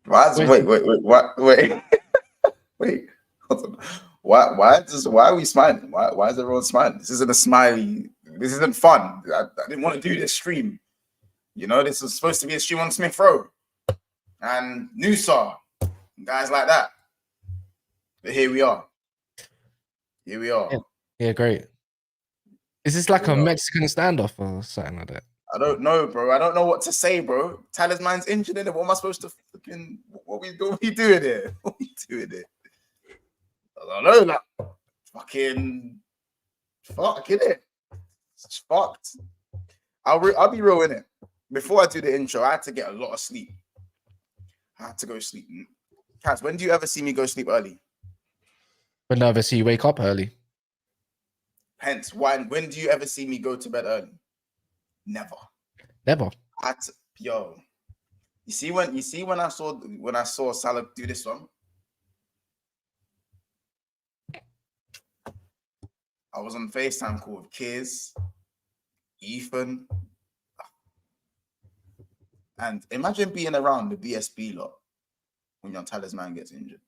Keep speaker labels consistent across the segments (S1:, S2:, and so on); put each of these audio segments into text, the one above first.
S1: Wait. Wait. Hold on. Why are we smiling? Why is everyone smiling? This isn't a smiley. This isn't fun. I didn't want to do this stream. You know, this was supposed to be a stream on Smith Rowe and Noosa, guys like that. But here we are.
S2: Yeah, great. Is this like a Mexican standoff or something like that?
S1: I don't know, bro. I don't know what to say, bro. Talisman's injured in it. What am I supposed to fucking... What we doing here? What we doing here? I don't know, like, fucking... Fuck, innit? It's fucked. I'll be real, innit? Before I do the intro, I had to get a lot of sleep. I had to go sleep. Kaz, when do you ever see me go sleep early?
S2: Whenever I ever see you wake up early.
S1: Hence, when do you ever see me go to bed early? Never. Yo, you see when I saw Salah do this one, I was on FaceTime call with Kiz, Ethan, and imagine being around the BSB lot when your talisman gets injured.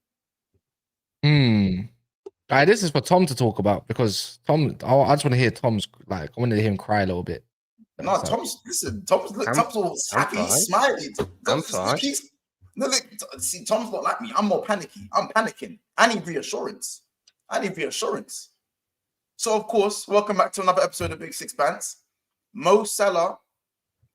S2: This is for Tom to talk about because Tom. I just want to hear Tom's I want to hear him cry a little bit.
S1: No, Tom's all happy, smiley.
S3: I'm fine.
S1: No, look, see, Tom's not like me. I'm more panicky. I'm panicking. I need reassurance. So, of course, welcome back to another episode of Big Six Pants. Mo Salah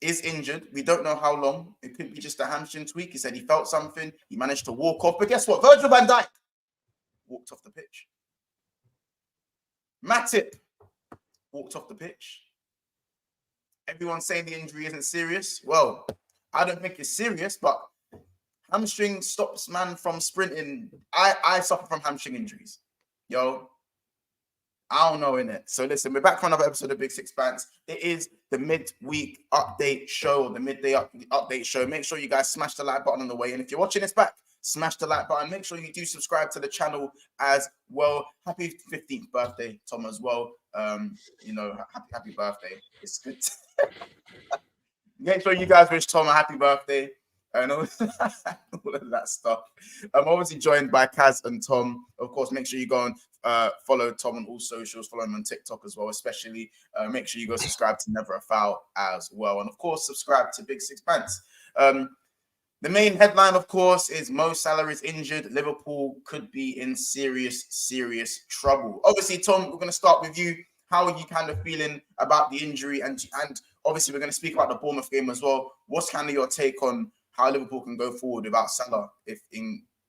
S1: is injured. We don't know how long. It could be just a hamstring tweak. He said he felt something. He managed to walk off. But guess what? Virgil van Dijk walked off the pitch. Matip walked off the pitch. Everyone's saying the injury isn't serious. Well, I don't think it's serious, but hamstring stops man from sprinting. I suffer from hamstring injuries. Yo, I don't know, innit? So listen, we're back for another episode of Big Six Pants. It is the midweek update show, or the midday update show. Make sure you guys smash the like button on the way. And if you're watching this back, smash the like button. Make sure you do subscribe to the channel as well. Happy 15th birthday, Tom, as well. You know, happy birthday. It's good. Make sure you guys wish Tom a happy birthday and all of that stuff. I'm obviously joined by Kaz and Tom. Of course, make sure you go and follow Tom on all socials. Follow him on TikTok as well, especially. Make sure you go subscribe to Never a Foul as well. And of course, subscribe to Big Six Pants. The main headline, of course, is Mo Salah is injured. Liverpool could be in serious trouble. Obviously, Tom, we're going to start with you. How are you kind of feeling about the injury? And obviously, we're going to speak about the Bournemouth game as well. What's kind of your take on how Liverpool can go forward without Salah? Because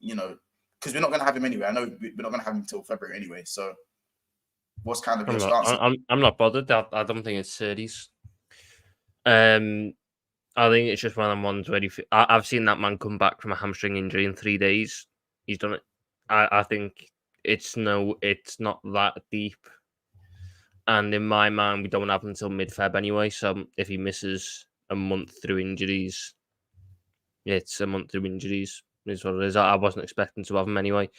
S1: we're not going to have him anyway. I know we're not going to have him until February anyway. So what's kind of your stance?
S3: I'm not bothered. I don't think it's serious. I think it's just one of them ones where I've seen that man come back from a hamstring injury in 3 days. He's done it. I think it's not that deep. And in my mind, we don't have him until mid-Feb anyway. So if he misses a month through injuries, it's a month through injuries. Is what it is. I wasn't expecting to have him anyway.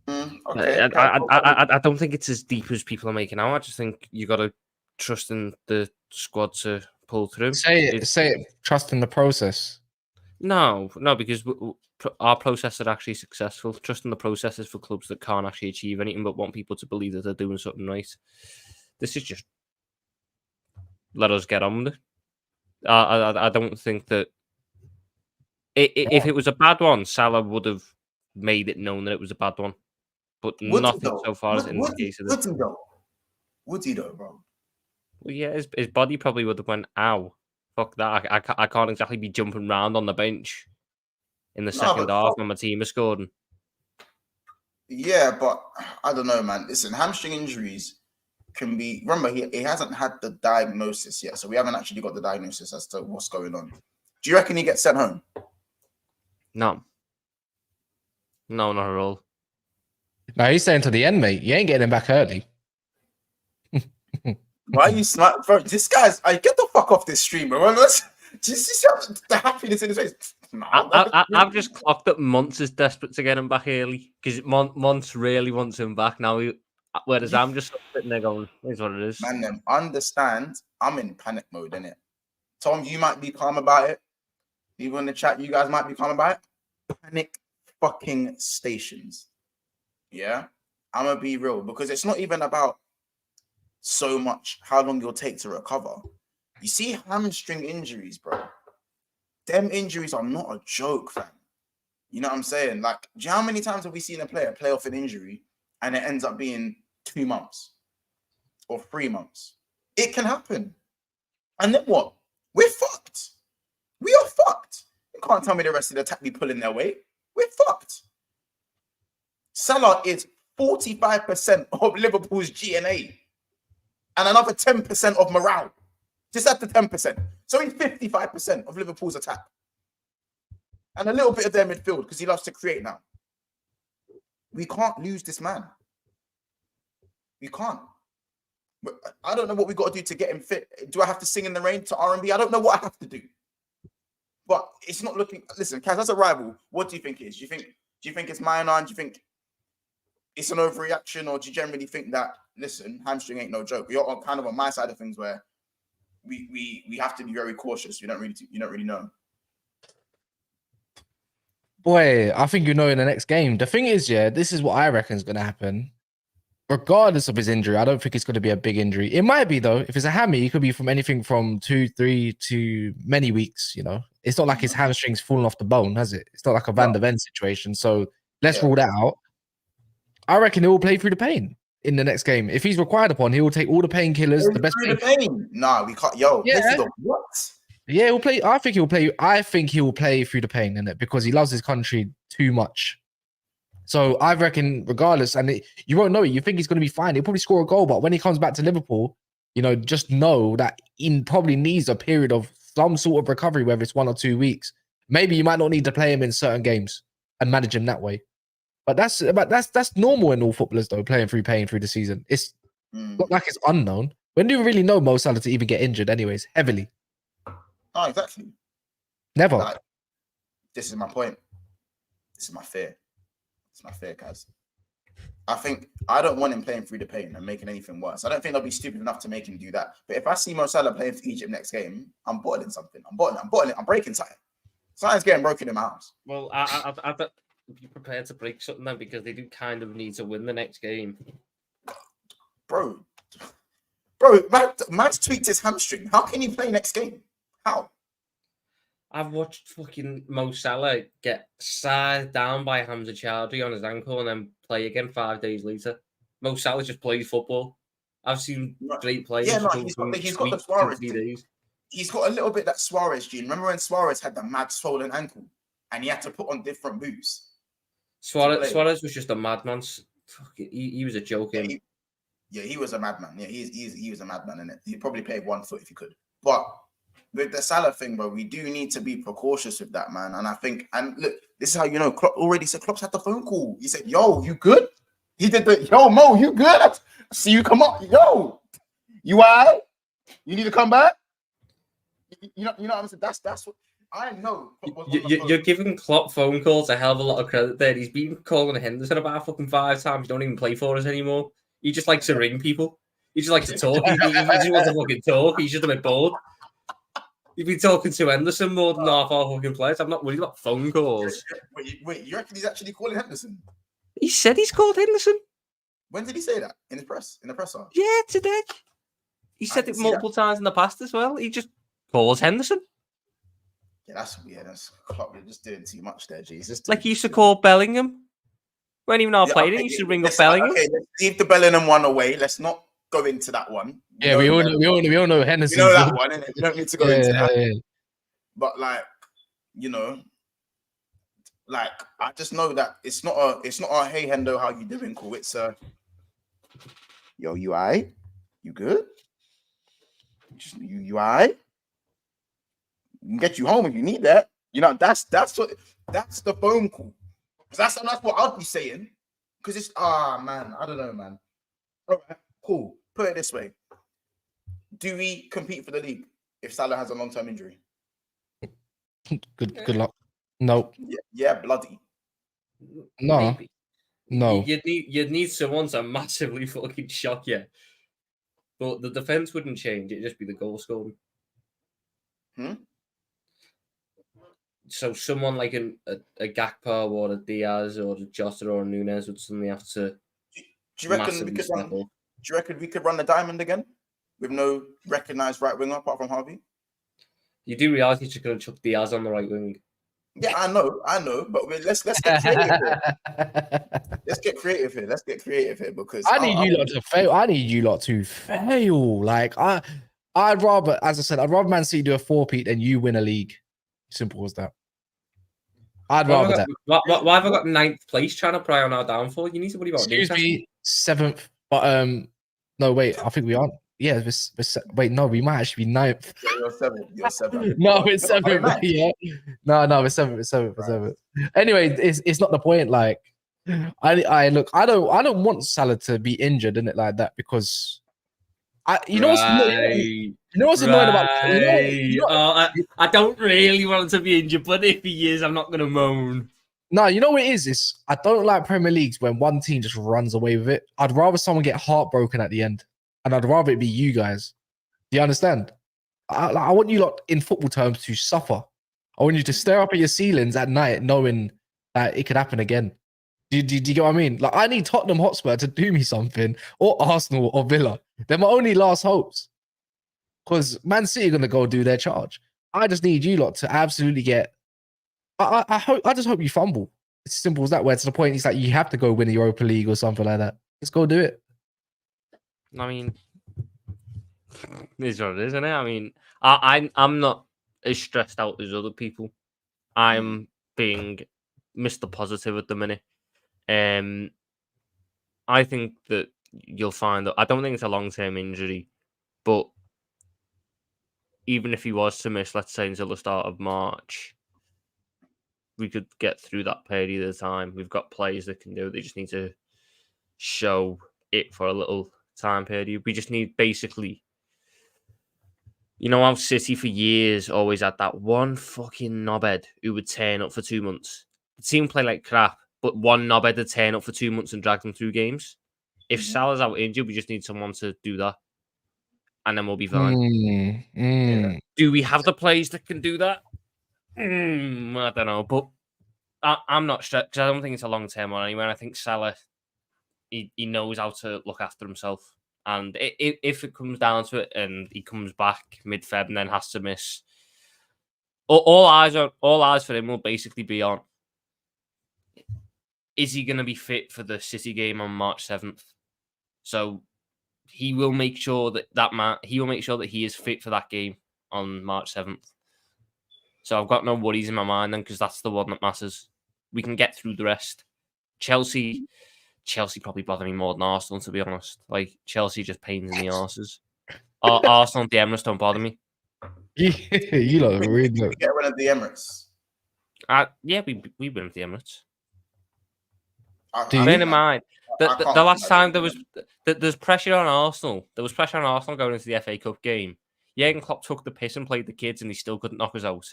S1: Okay.
S3: I don't think it's as deep as people are making out. I just think you got to trust in the squad to pull through.
S2: Say it. Trust in the process.
S3: No, because our process is actually successful. Trust in the process is for clubs that can't actually achieve anything but want people to believe that they're doing something right. This is just let us get on with it. I don't think that if it was a bad one, Salah would have made it known that it was a bad one. But nothing so far is in the case of this.
S1: Would he though, bro?
S3: Well, yeah, his body probably would have went, ow, fuck that. I can't exactly be jumping around on the bench in the second half when my team is scoring.
S1: Yeah, but I don't know, man. Listen, hamstring injuries can be... Remember, he hasn't had the diagnosis yet, so we haven't actually got the diagnosis as to what's going on. Do you reckon he gets sent home?
S3: No, not at all.
S2: No, he's staying to the end, mate. You ain't getting him back early.
S1: Why are you smart, bro? This guy's... get the fuck off this stream, bro. Just the happiness in his face.
S3: I've just clocked that Monts is desperate to get him back early because Monts really wants him back now. Whereas I'm just sitting there going, "Here's what it is."
S1: Man, understand? I'm in panic mode, innit? Tom, you might be calm about it. People in the chat, you guys might be coming by. Panic fucking stations. Yeah, I'm gonna be real because it's not even about so much how long you'll take to recover. You see hamstring injuries, bro. Them injuries are not a joke, fam. You know what I'm saying? Like, do you know how many times have we seen a player play off an injury and it ends up being 2 months or 3 months? It can happen. And then what? We're fucked. We are fucked. You can't tell me the rest of the attack be pulling their weight. We're fucked. Salah is 45% of Liverpool's GNA and another 10% of morale. Just at the 10%. So he's 55% of Liverpool's attack. And a little bit of their midfield because he loves to create now. We can't lose this man. We can't. But I don't know what we got to do to get him fit. Do I have to sing in the rain to R&B? I don't know what I have to do. But it's not looking. Listen, Kaz, as a rival, what do you think it is? Do you think it's minor? Do you think it's an overreaction, or do you generally think that, listen, hamstring ain't no joke? You're on kind of on my side of things where we have to be very cautious. You don't really know.
S2: Boy, I think you know in the next game. The thing is, yeah, this is what I reckon is going to happen. Regardless of his injury, I don't think it's going to be a big injury. It might be, though. If it's a hammy, it could be from anything from 2, 3 to many weeks, you know. It's not like his hamstring's fallen off the bone, has it? It's not like a Van der Ven situation. So let's rule that out. I reckon he will play through the pain in the next game. If he's required upon, he will take all the painkillers. The best
S1: through the pain. Nah, we can't. Yo,
S2: yeah.
S1: This is what?
S2: Yeah, he'll play. I think he will play through the pain in it because he loves his country too much. So I reckon, regardless, and you won't know it. You think he's going to be fine. He'll probably score a goal, but when he comes back to Liverpool, you know, just know that he probably needs a period of some sort of recovery, whether it's 1 or 2 weeks. Maybe you might not need to play him in certain games and manage him that way. But that's normal in all footballers, though, playing through pain through the season. It's not like it's unknown. When do you really know Mo Salah to even get injured, anyways, heavily?
S1: Oh, exactly.
S2: Never.
S1: Like, this is my point. This is my fear. It's my fear, guys. I don't want him playing through the pain and making anything worse. I don't think they'll be stupid enough to make him do that. But if I see Mo Salah playing for Egypt next game, I'm bottling something. I'm bottling. I'm breaking something. Something's getting broken in my house.
S3: Well, I bet be prepared to break something then, because they do kind of need to win the next game.
S1: Bro, Matt's tweaked his hamstring. How can he play next game? How?
S3: I've watched fucking Mo Salah get sized down by Hamza Chowdhury on his ankle and then play again 5 days later. Mo Salah just plays football. I've seen great players.
S1: Yeah, no, he's got the Suarez days. He's got a little bit that Suarez gene. Remember when Suarez had the mad swollen ankle and he had to put on different boots?
S3: Suarez was just a madman. He was a joke.
S1: He was a madman. Yeah, he was a madman, innit? He'd probably play 1 foot if he could. But with the Salah thing, bro, we do need to be precautious with that, man. And I think, and look, this is how you know Klopp already said. Klopp's had the phone call. He said, "Yo, you good?" He did the, "Yo, Mo, you good? I see you come up. Yo, you alright? You need to come back." You know what I'm saying? That's what I know.
S3: You're giving Klopp phone calls a hell of a lot of credit there. He's been calling Henderson about fucking 5 times. He don't even play for us anymore. He just likes to ring people. He just likes to talk. He just wants to fucking talk. He's just a bit bored. You've been talking to Henderson more than half our fucking players. I'm not worried about phone calls.
S1: Wait, you reckon he's actually calling Henderson?
S3: He said he's called Henderson.
S1: When did he say that? In the presser?
S3: Yeah, today. He said it multiple times in the past as well. He just calls Henderson.
S1: Yeah, that's Klopp. You're just doing too much there, Jesus.
S3: Like he used to call Bellingham. When even our playing, he used to ring up Bellingham.
S1: Okay, let's leave the Bellingham one away. Let's not go into that one.
S2: Yeah, we all know Henderson.
S1: We know that one, innit? We don't need to go into that.
S2: Yeah.
S1: But like, you know, like I just know that it's not a hey Hendo, how you doing call. It's a yo, you alright? You good? You alright? We can get you home if you need that. You know, that's the phone call. That's what I'd be saying. Because it's man, I don't know, man. All right, cool. Put it this way. Do we compete for the league if Salah has a long-term injury?
S2: Good luck. No.
S1: Yeah, bloody.
S2: No.
S3: Maybe.
S2: No.
S3: You'd need someone to massively fucking shock you. But the defense wouldn't change. It'd just be the goal scoring. So someone like a Gakpo or a Diaz or a Jota or a Nunes would suddenly have to
S1: Do you reckon we
S3: massively
S1: could
S3: step
S1: run?
S3: up.
S1: Do you reckon we could run the diamond again with no recognised right winger apart from Harvey?
S3: You do realise he's just going to chuck Diaz on the right wing.
S1: Yeah, I know, but let's get creative here. Let's get creative here because
S2: I need you lot to fail. I need you lot to fail. Like I'd rather, as I said, I'd rather Man City do a 4-peat than you win a league. Simple as that. I'd rather that.
S3: Why have I got 9th place trying to pry on our downfall? You need to worry about
S2: Excuse
S3: Newcastle.
S2: me, 7th. But no, wait, I think we aren't. Yeah, wait, no, we might actually be 9th.
S1: Yeah, you're 7th.
S2: No, it's 7th. Yeah. No, it's 7th. It's 7th. It's 7th. Anyway, it's not the point. Like, I look, I don't want Salah to be injured in it like that because you know what's annoying about
S3: I don't really want him to be injured, but if he is, I'm not gonna moan.
S2: No, you know what it is? It's I don't like Premier Leagues when one team just runs away with it. I'd rather someone get heartbroken at the end, and I'd rather it be you guys. Do you understand? I want you lot in football terms to suffer. I want you to stare up at your ceilings at night knowing that it could happen again. Do you get what I mean? Like, I need Tottenham Hotspur to do me something, or Arsenal or Villa. They're my only last hopes. Because Man City are going to go do their charge. I just need you lot to absolutely get... I just hope you fumble. It's as simple as that, where to the point it's like you have to go win the Europa League or something like that. Just go do it.
S3: I mean, it's what it is, isn't it? I mean, I'm not as stressed out as other people. I'm being Mr. Positive at the minute. I think that you'll find that I don't think it's a long-term injury, but even if he was to miss, let's say until the start of March, we could get through that period of time. We've got players that can do it. They just need to show it for a little time period. We just need basically, you know how City for years always had that one fucking knobhead who would turn up for 2 months. The team play like crap, but one knobhead would turn up for 2 months and drag them through games. If Salah's out injured, we just need someone to do that, and then we'll be fine.
S1: Yeah.
S3: Do we have the players that can do that? I don't know, but I'm not stressed because I don't think it's a long-term one anyway. I think Salah, he knows how to look after himself. And if it comes down to it and he comes back mid-Feb and then has to miss, all eyes for him will basically be on, is he going to be fit for the City game on March 7th? So he will make sure that he is fit for that game on March 7th. So I've got no worries in my mind then because that's the one that matters. We can get through the rest. Chelsea probably bother me more than Arsenal, to be honest. Like, Chelsea just pains in the arses. Arsenal and the Emirates don't bother me.
S2: You lot are really good.
S1: Get rid of the Emirates.
S3: Yeah, we win with the Emirates.
S2: Do you?
S3: Bear in mind, the last time there's pressure on Arsenal. There was pressure on Arsenal going into the FA Cup game. Jurgen Klopp took the piss and played the kids, and he still couldn't knock us out.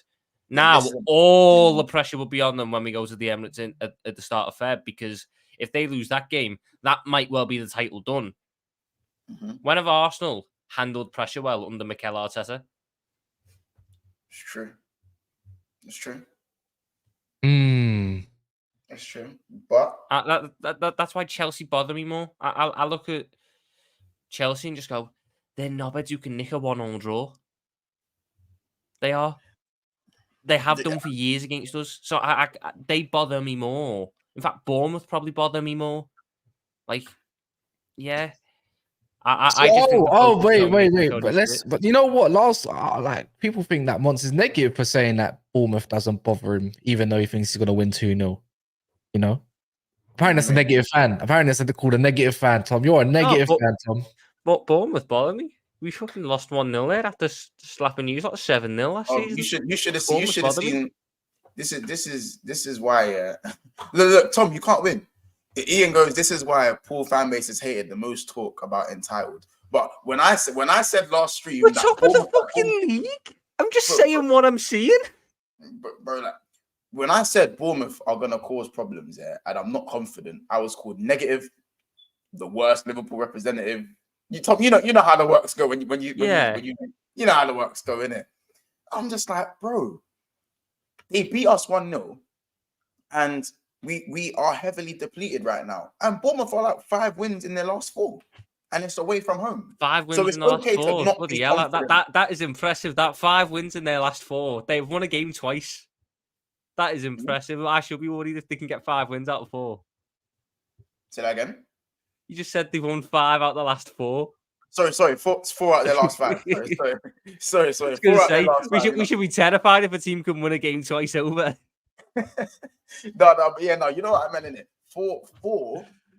S3: Now, all the pressure will be on them when we go to the Emirates at the start of Feb, because if they lose that game, that might well be the title done. When have Arsenal handled pressure well under Mikel Arteta?
S1: It's true. It's true. It's true. But
S3: that's why Chelsea bother me more. I look at Chelsea and just go, they're knobheads who can nick a 1-1 draw. They are. They have done for years against us. So they bother me more. In fact, Bournemouth probably bother me more. Like, yeah. I just think
S2: wait. But you know what? Like, people think that Monts is negative for saying that Bournemouth doesn't bother him, even though he thinks he's going to win 2-0. You know? Apparently that's a negative fan. Apparently that's called a negative fan, Tom. You're a negative fan, Tom.
S3: But Bournemouth bother me. We fucking lost 1-0 there after slapping you like 7-0 last season.
S1: You should have seen. This is why. Look, Tom, you can't win. Ian goes, this is why poor fan bases hated the most talk about entitled. But when I said last stream,
S3: we're top of the fucking league. I'm just saying what I'm seeing.
S1: Bro, like, when I said Bournemouth are gonna cause problems, and I'm not confident, I was called negative, the worst Liverpool representative. Tom, you know how the works go when you know how the works go, innit? I'm just like, bro, They beat us 1-0, and we are heavily depleted right now. And Bournemouth are like 5 wins in their last 4, and it's away from home.
S3: 5 wins
S1: So it's
S3: in the last
S1: okay to
S3: 4.
S1: not
S3: Bloody
S1: be
S3: hell,
S1: confident.
S3: that is impressive. That 5 wins in their last 4. They've won a game twice. That is impressive. I should be worried if they can get 5 wins out of 4.
S1: Say that again.
S3: You just said they won 5 out of the last 4.
S1: Sorry, 4 out of their last 5. Sorry. 4 out of their last 5.
S3: We should be terrified if a team can win a game twice over.
S1: No, but yeah, no, you know what I meant in it. 4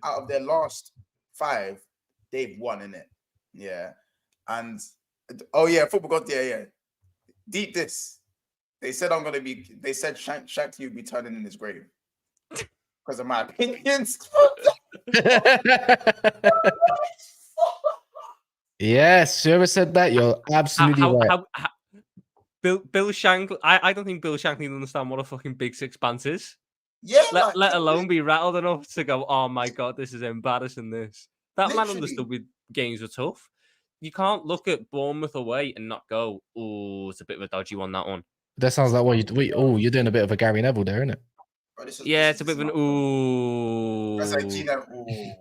S1: out of their last 5, they've won in it. Yeah, and football god, yeah. Deep this. They said They said Shankly would be turning in his grave because of my opinions.
S2: Yes, whoever said that, you're absolutely right.
S3: Bill Shankly, I don't think Bill Shankly understand what a fucking Big Six Pants is.
S1: Yeah,
S3: let alone be rattled enough to go, oh my God, this is embarrassing. That man understood with games were tough. You can't look at Bournemouth away and not go, oh, it's a bit of a dodgy one, that one.
S2: That sounds like you're doing a bit of a Gary Neville there, isn't it?
S3: It's a bit of an ooh.
S1: That's like Gino. Ooh.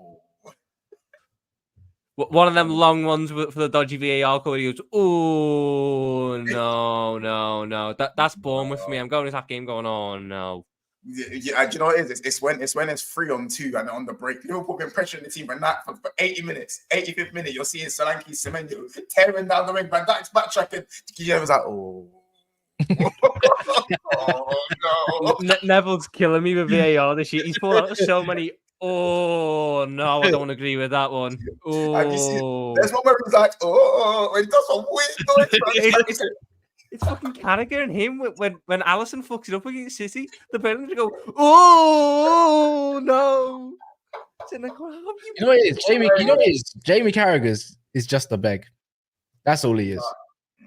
S3: One of them long ones for the dodgy VAR call. He goes, oh no. That's Bournemouth for me. I'm going to that game going, oh no.
S1: Yeah, do you know what it is? It's when it's 3-on-2 and on the break. Liverpool been pressuring the team and that for 80 minutes. 85th minute, you're seeing Solanke, Semenyo tearing down the wing. Van Dijk's backtracking. Guillermo was like, oh. Oh no.
S3: Neville's killing me with VAR this year. He's pulled out so many. Oh no, I don't agree with that one. Oh,
S1: there's one where he's like, oh, when he does some weird noise.
S3: It's fucking Carragher and him when Alisson fucks it up against City. The penalty go, oh no.
S2: You know what it is? Jamie Carragher is just a beg. That's all he is.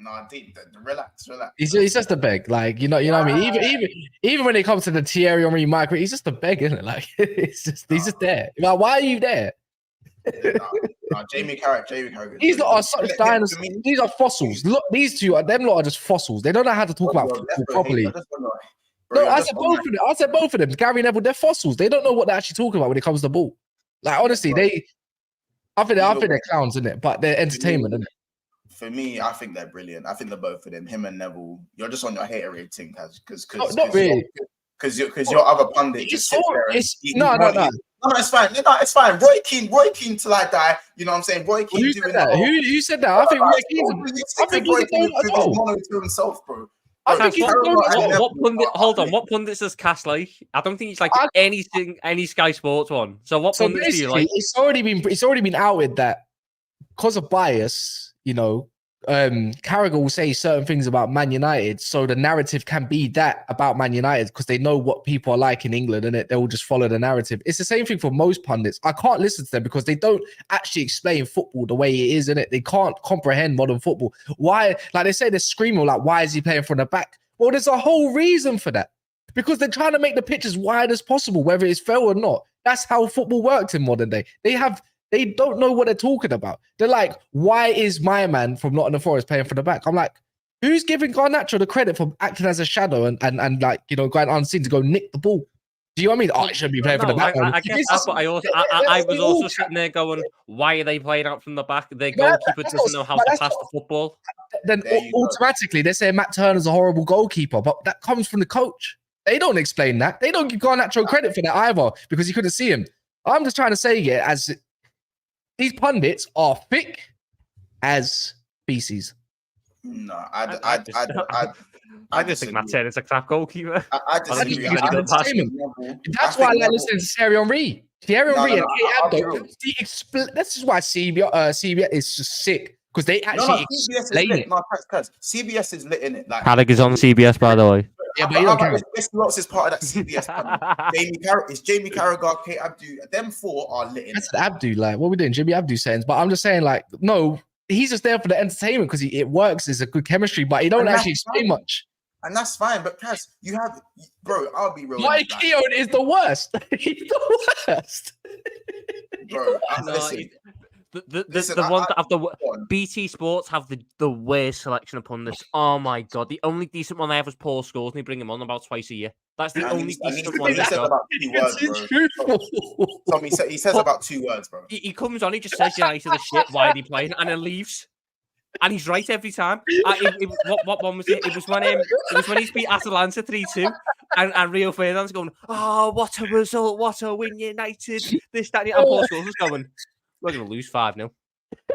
S1: No, deep. Relax.
S2: He's just a beg. Like, you know what I mean? Even when it comes to the Thierry Henry micro, he's just a beg, isn't it? Like, he's just there. Like, why are you there?
S1: Jamie Carragher.
S2: These lot are such dinosaurs. These are fossils. Look, these two are just fossils. They don't know how to talk about football properly. I said both of them. Gary Neville, they're fossils. They don't know what they're actually talking about when it comes to ball. Like, honestly, I think they're clowns, isn't it? But they're entertainment, isn't it?
S1: For me, I think they're brilliant. I think they're both of them. Him and Neville. You're just on your hater rating, because
S2: not really.
S1: Because your other pundit just sits there.
S2: No.
S1: No, it's fine. No, it's fine. Roy Keane till I die. You know what I'm saying? Roy Keane.
S2: Who said that? Who said that? I think Roy Keane. I think Roy Keane
S1: is mono to himself, bro.
S3: What pundits does Cass like? I don't think he's like any Sky Sports one. So what pundits do you like?
S2: It's already been outed that because of bias, you know, Carragher will say certain things about Man United, so the narrative can be that about Man United because they know what people are like in England, and they will just follow the narrative. It's the same thing for most pundits. I can't listen to them because they don't actually explain football the way it is, innit? They can't comprehend modern football. Why? Like they say, they're screaming like, "Why is he playing from the back?" Well, there's a whole reason for that. Because they're trying to make the pitch as wide as possible, whether it's fair or not. That's how football works in modern day. They don't know what they're talking about. They're like, why is my man from Nottingham Forest playing for the back? I'm like, who's giving Garnacho the credit for acting as a shadow and like, you know, going unseen to go nick the ball? Do you know what I mean? Oh, he shouldn't be playing for the back.
S3: I guess that's what I was also sitting there going, why are they playing out from the back? Their goalkeeper doesn't know how to pass the football.
S2: Then automatically they say Matt Turner's a horrible goalkeeper, but that comes from the coach. They don't explain that. They don't give Garnacho credit for that either because he couldn't see him. I'm just trying to say it as these pundits are thick as feces.
S1: No, I
S3: just think Matt Turner's a crap goalkeeper.
S1: I disagree.
S2: That's why I like listening to Thierry Henry. Thierry Henry and Abdo. This is why CBS is just sick because they actually explain it.
S1: CBS is lit in it. Like
S3: Carragher's on CBS, by the way.
S2: Yeah, but you don't care.
S1: Lots is part of that CBS. Jamie Carragher, Kate Abdu. Them 4 are lit in
S2: it. That's Abdu. Like, what are we doing? Jimmy Abdu saying, but I'm just saying, like, no, he's just there for the entertainment because it works. It's a good chemistry, but he don't actually explain much.
S1: And that's fine. But Kaz, you have, bro. I'll be real.
S2: Mike Keown is the worst. He's the worst.
S1: Bro, Listen,
S3: the ones that have the
S1: go on.
S3: BT Sports have the worst selection of pundits. Oh my god, the only decent one they have is Paul Scholes, and they bring him on about twice a year. That's the only decent one
S1: He
S3: they've
S1: says
S3: got.
S1: about 2 words, bro. Tommy, he says about 2 words, bro.
S3: He comes on, he just says United are shit. Why are they playing? And then leaves. And he's right every time. What one was it? It was when he beat Atalanta 3-2, and Rio Ferdinand's going, "Oh, what a result! What a win, United!" This, that, and Paul Scholes was going, "We're going to lose 5-0.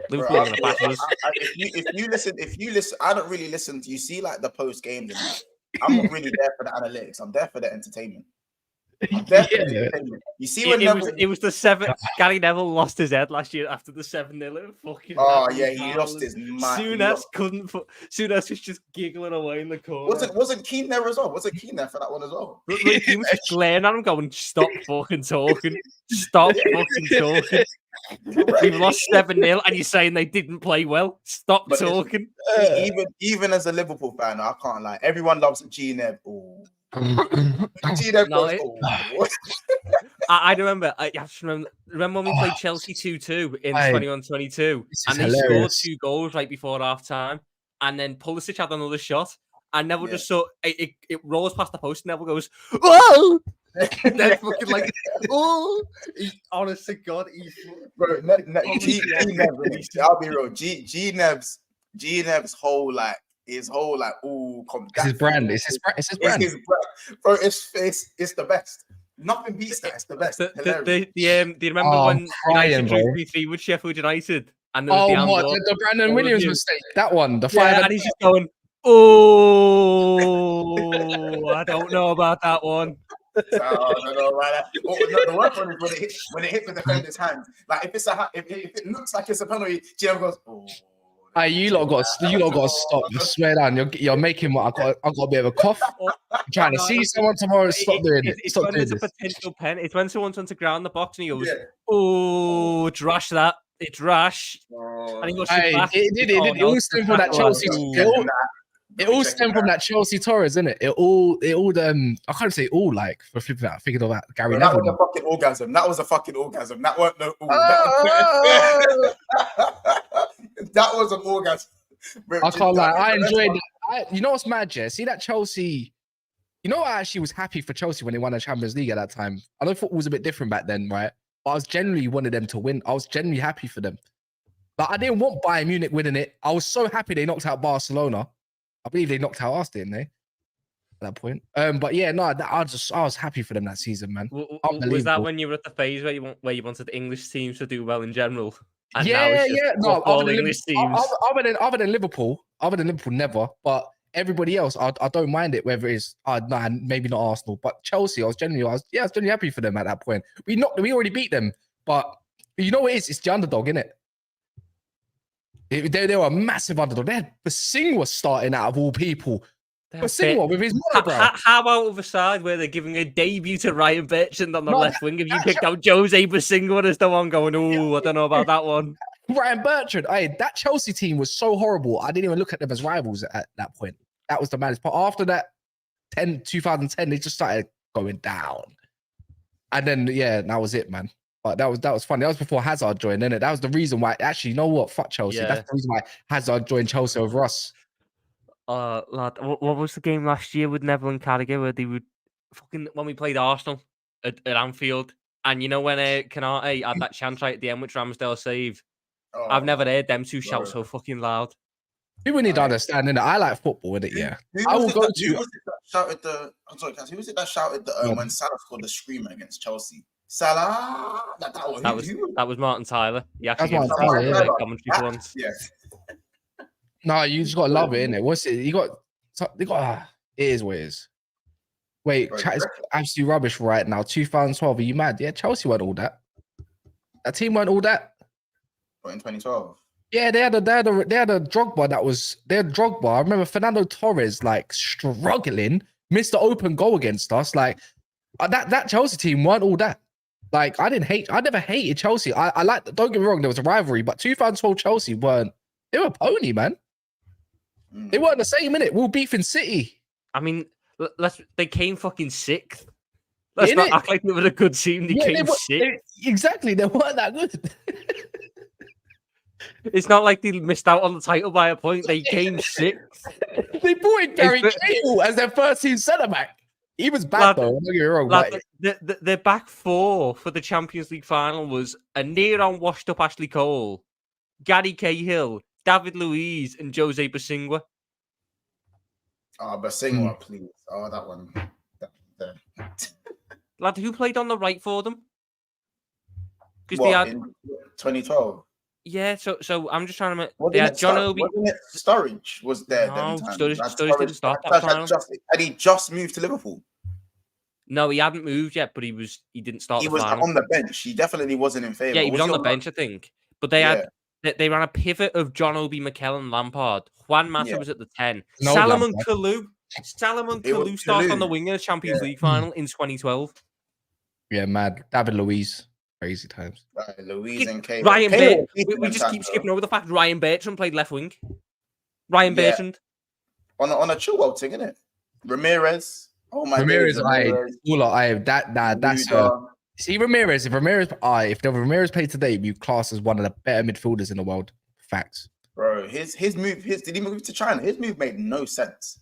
S3: Liverpool are going to bash us."
S1: If you listen, I don't really listen. You see, like the post games and that. I'm not really there for the analytics. I'm there for the entertainment. You see when
S3: it was the 7th. Gary Neville lost his head last year after the 7-0. Fucking
S1: he lost his mind.
S3: Souness was just giggling away in the corner.
S1: Wasn't Keane there as well? Wasn't Keane there for that one as well?
S3: He was just glaring at him, going, "Stop fucking talking! Stop fucking talking! We've lost 7-0, and you're saying they didn't play well. Stop talking."
S1: Even as a Liverpool fan, I can't lie. Everyone loves G-Nev.
S3: I remember. I have to remember when we played Chelsea 2-2 in 21-22, and they scored 2 goals right before half time, and then Pulisic had another shot, and Neville just saw it rolls past the post. And Neville goes, "Whoa!" And then fucking like, "Oh!" Honest to God,
S1: bro. I'll be real. G-Nev's whole like. His whole like
S2: it's his brand. It's his brand.
S1: Bro, it's the best. Nothing beats that. It's the best.
S3: Do you remember when United drew 3-3 with Sheffield United? And
S2: the Brandon Williams mistake. That one.
S3: And he's just going, I don't know about that one.
S1: No, right? The worst one is when it hits the defender's hand. Like if it looks like it's a penalty, GM goes, "Oh."
S2: Hey, you lot got to stop. I swear down, you're making what I got a bit of a cough. I'm trying to see someone tomorrow. Stop doing it. Stop doing
S3: this. It's a potential pen. It's when someone's on to ground the box and he goes, "Oh, it's rash that. It's rash." And he goes,
S2: it all stemmed from that Chelsea. It all stemmed from that Chelsea Torres, isn't it? It all I can't say all like for flipping that. Thinking about Gary Neville.
S1: That was a fucking orgasm. That weren't no. That was an orgasm.
S2: I can't lie. I enjoyed that. You know what's mad, Jess? See that Chelsea. You know, I actually was happy for Chelsea when they won the Champions League at that time. I know football was a bit different back then, right? But I was genuinely wanted them to win. I was genuinely happy for them. But I didn't want Bayern Munich winning it. I was so happy they knocked out Barcelona. I believe they knocked out us, didn't they? At that point. But yeah, no, I was happy for them that season, man.
S3: Was that when you were at the phase where you wanted English teams to do well in general? And
S2: no,
S3: other
S2: than Liverpool, never. But everybody else, I don't mind it. Whether it's maybe not Arsenal, but Chelsea, I was genuinely happy for them at that point. We already beat them, but you know what it is? It's the underdog, innit? They were a massive underdog. Basing was starting out of all people. Basing with his monobrow.
S3: How about other side where they're giving a debut to Ryan Bertrand on the left wing? If you picked out Jose Basing as the one going, I don't know about that one.
S2: Ryan Bertrand, that Chelsea team was so horrible. I didn't even look at them as rivals at that point. That was the maddest part. After that, 2010, they just started going down. And then, that was it, man. But that was funny. That was before Hazard joined, innit? That was the reason why. Actually, you know what? Fuck Chelsea. Yeah. That's the reason why Hazard joined Chelsea over us.
S3: Lad, what was the game last year with Neville and Carragher where they would when we played Arsenal at Anfield, and you know when Canate had that chance right at the end which Ramsdale saved? I've never heard them two shout so fucking loud.
S2: People need to understand, innit? I like football, innit? Yeah.
S1: Who was it that shouted when Salah scored the screamer against Chelsea? Salah.
S3: That was Martin Tyler.
S2: That's Martin Tyler.
S3: Commentary for once.
S1: Yes.
S2: No, you just gotta love it, innit? What's it? It is what it is. Wait, chat is absolutely rubbish right now. 2012, are you mad? Yeah, Chelsea weren't all that. That team weren't all that.
S1: What, in 2012?
S2: Yeah, they had a Drogba they had Drogba. I remember Fernando Torres like struggling, missed the open goal against us. Like that Chelsea team weren't all that. Like I never hated Chelsea. I like, don't get me wrong, there was a rivalry, but 2012 Chelsea they were pony, man. They weren't the same, innit? We were beefing City.
S3: I mean, they came fucking sixth. Let's not act like they were a good team. They came sixth.
S2: Exactly, they weren't that good.
S3: It's not like they missed out on the title by a point. They came sixth.
S2: They brought in Gary
S3: It's
S2: Cahill as their first team centre back. He was bad
S3: Lad,
S2: though. Don't get me wrong.
S3: Lad,
S2: But
S3: their back four for the Champions League final was a near-on washed-up Ashley Cole, Gary Cahill, David Luiz, and Jose Basingua.
S1: Oh, Basingwa, please. Oh, that one.
S3: Lad, who played on the right for them? Because
S1: What,
S3: they had
S1: in 2012?
S3: Yeah, so I'm just trying to.
S1: Wasn't
S3: They had
S1: it
S3: John
S1: Stur-
S3: Obi.
S1: Wasn't it Sturridge was there
S3: No,
S1: them times?
S3: Sturridge didn't start that final.
S1: Had he just moved to Liverpool?
S3: No, he hadn't moved yet, but he didn't start
S1: He
S3: the
S1: was
S3: final.
S1: on the bench. He definitely wasn't in favour.
S3: Yeah, he was on the bench, I think. But they
S1: Yeah.
S3: they ran a pivot of John Obi, McKellen, Lampard. Juan Mata
S1: Yeah.
S3: was at the 10.
S2: No,
S3: Salomon
S2: Lampard.
S3: Kalou
S1: It was
S3: started on the
S1: Kalou.
S3: wing in the Champions
S1: Yeah.
S3: League final in 2012.
S2: yeah, mad. David Luiz, crazy times.
S1: Louise and Kane.
S3: Ryan
S1: Kane
S3: Bertrand.
S1: was decent
S3: We
S1: them
S3: just keep
S1: times,
S3: skipping
S1: though.
S3: over the fact Ryan Bertrand played left wing. Ryan
S1: Yeah.
S3: Bertrand.
S1: on a Chilwell thing, innit? Ramirez. Oh my
S2: Ramirez,
S1: days,
S2: that's
S1: Ruda.
S2: See Ramirez. If the Ramirez played today, you class as one of the better midfielders in the world. Facts.
S1: Bro, his move. Did he move to China? His move made no sense.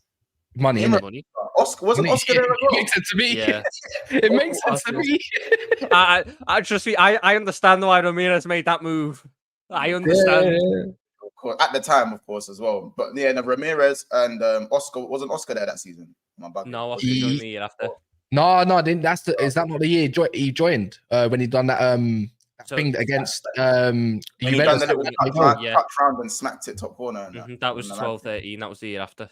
S2: Money,
S1: Him
S2: innit?
S1: and
S3: Money.
S1: Oscar wasn't Oscar there as
S2: It
S1: well.
S2: makes sense to me.
S3: Yeah.
S2: It makes sense to me.
S3: I trust me. I understand why Ramirez made that move. I understand.
S1: Of course, at the time, of course, as well. But yeah, no, Ramirez and Oscar wasn't Oscar there that season. Am I bugging?
S3: No, Oscar joined the year after.
S2: No, is that not the year he joined when he done that
S3: So-
S2: thing against
S1: When he done
S2: Juventus?
S1: the little
S3: Yeah.
S1: touch round and smacked it top corner. And
S3: That was
S1: And
S3: 12-13. That was the year after.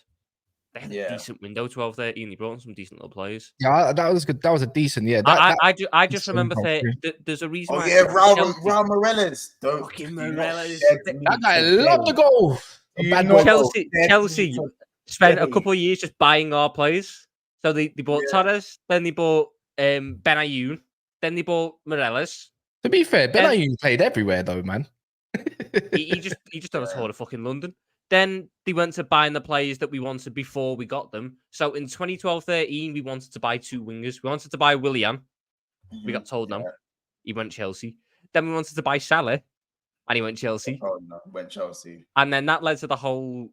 S3: They had
S1: Yeah.
S3: a decent window, 12-13. They brought in some decent little players.
S2: Yeah, that was good. That was a decent. Yeah,
S3: I just
S2: decent
S3: remember
S2: goal,
S3: there's a reason
S1: Oh
S3: why.
S1: yeah,
S3: Chelsea-
S1: Raul Morales. Don't
S3: Fucking
S1: do not
S3: Morales.
S1: shed me
S2: that guy
S1: today.
S2: loved the goal. A
S1: Do
S2: bad
S1: not
S2: goal.
S1: shed
S3: Chelsea
S1: me
S3: spent a
S1: today.
S3: couple of years just buying our players. So they bought
S1: Yeah.
S3: Torres, then they bought Benayoun, then they bought Morales.
S2: To be fair, Benayoun played everywhere though, man.
S3: He just done a tour of fucking London. Then they went to buying the players that we wanted before we got them. So in 2012-13, we wanted to buy two wingers. We wanted to buy Willian. We got told no.
S1: Yeah.
S3: He went Chelsea. Then we wanted to buy Salah, and he went Chelsea.
S1: Oh no, went Chelsea.
S3: And then that led to the whole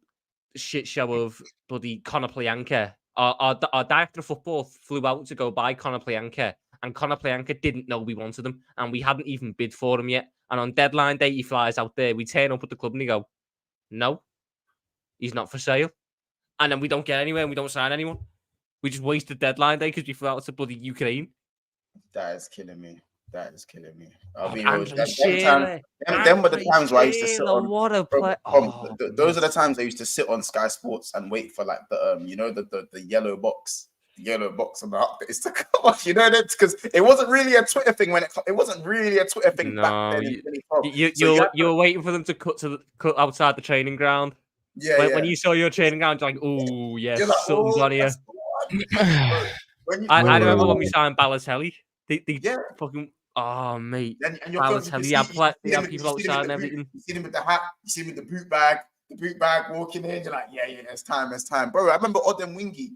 S3: shit show of bloody Conor Plianka. Our director of football flew out to go buy Conor Plianka, and Conor Plianka didn't know we wanted him, and we hadn't even bid for him yet. And on deadline day, he flies out there. We turn up at the club and he go, no, he's not for sale. And then we don't get anywhere and we don't sign anyone. We just wasted deadline day because we flew out to bloody Ukraine.
S1: That is killing me. That is killing me. I'll be
S3: Andre
S1: real.
S3: Shearer.
S1: Them were the times where I used to sit
S3: Shearer,
S1: on.
S3: what a
S1: Bro,
S3: play.
S1: those are the times I used to sit on Sky Sports and wait for like the the yellow box, on the updates to come on. You know that because it wasn't really a Twitter thing it wasn't really a Twitter thing
S3: No,
S1: back then. in 2012.
S3: you were waiting for them to cut outside the training ground. When you saw your training ground, you're like, oh yes,
S1: You're like,
S3: something's on here.
S1: that's the one. When you-
S3: I remember when we signed Balotelli. They
S1: Yeah.
S3: fucking mate.
S1: And you're going,
S3: Balotelli,
S1: you
S3: he had
S1: see him
S3: people
S1: with the
S3: outside and
S1: boot,
S3: everything.
S1: You see him with the hat, you see him with the boot bag walking in. You're like, yeah, it's time, bro. I remember Odem Wingy,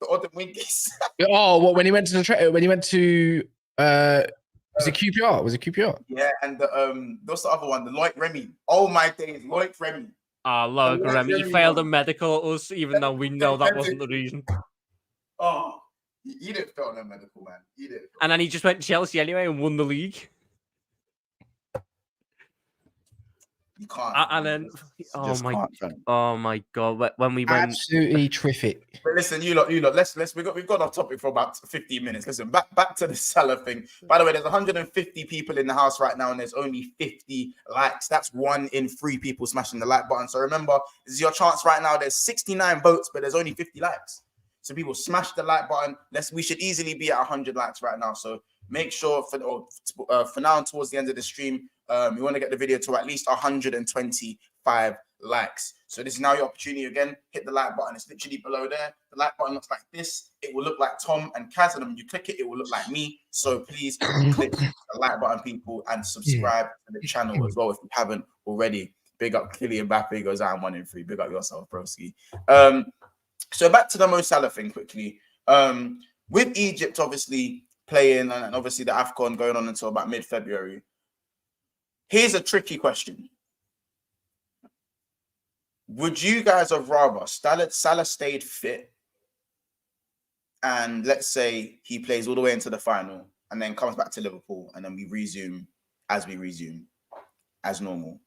S1: the Odem Wingies.
S2: Oh, what when he went to was it QPR? Was it QPR?
S1: Yeah, and what's the other one? The Loic Remy. Oh my days, Loic Remy.
S3: Look,
S1: Yeah,
S3: Remy, he
S1: very
S3: failed a
S1: well.
S3: medical at us, even though we know that wasn't the reason.
S1: Oh, he didn't fail no medical, man. He did.
S3: And then he just went to Chelsea anyway and won the league.
S1: You can't.
S3: And then,
S1: Just can't, fam.
S3: oh my god, when we went,
S2: Absolutely terrific.
S1: But listen, you lot. We've got off topic for about 15 minutes. Listen, back to the Salah thing. By the way, there's 150 people in the house right now, and there's only 50 likes. That's 1 in 3 people smashing the like button. So remember, this is your chance right now. There's 69 votes, but there's only 50 likes. So people smash the like button. We should easily be at 100 likes right now. So make sure for now towards the end of the stream, we want to get the video to at least 125 likes. So this is now your opportunity again. Hit the like button. It's literally below there. The like button looks like this. It will look like Tom and Kaz, and then when you click it, it will look like me. So please click the like button, people, and subscribe to the channel as well if you haven't already. Big up Kylian Mbappe goes out 1 in 3. Big up yourself, broski. So back to the Mo Salah thing quickly. With Egypt obviously playing and obviously the AFCON going on until about mid-February. Here's a tricky question. Would you guys have rather Salah stayed fit, and let's say he plays all the way into the final and then comes back to Liverpool, and then we resume as normal?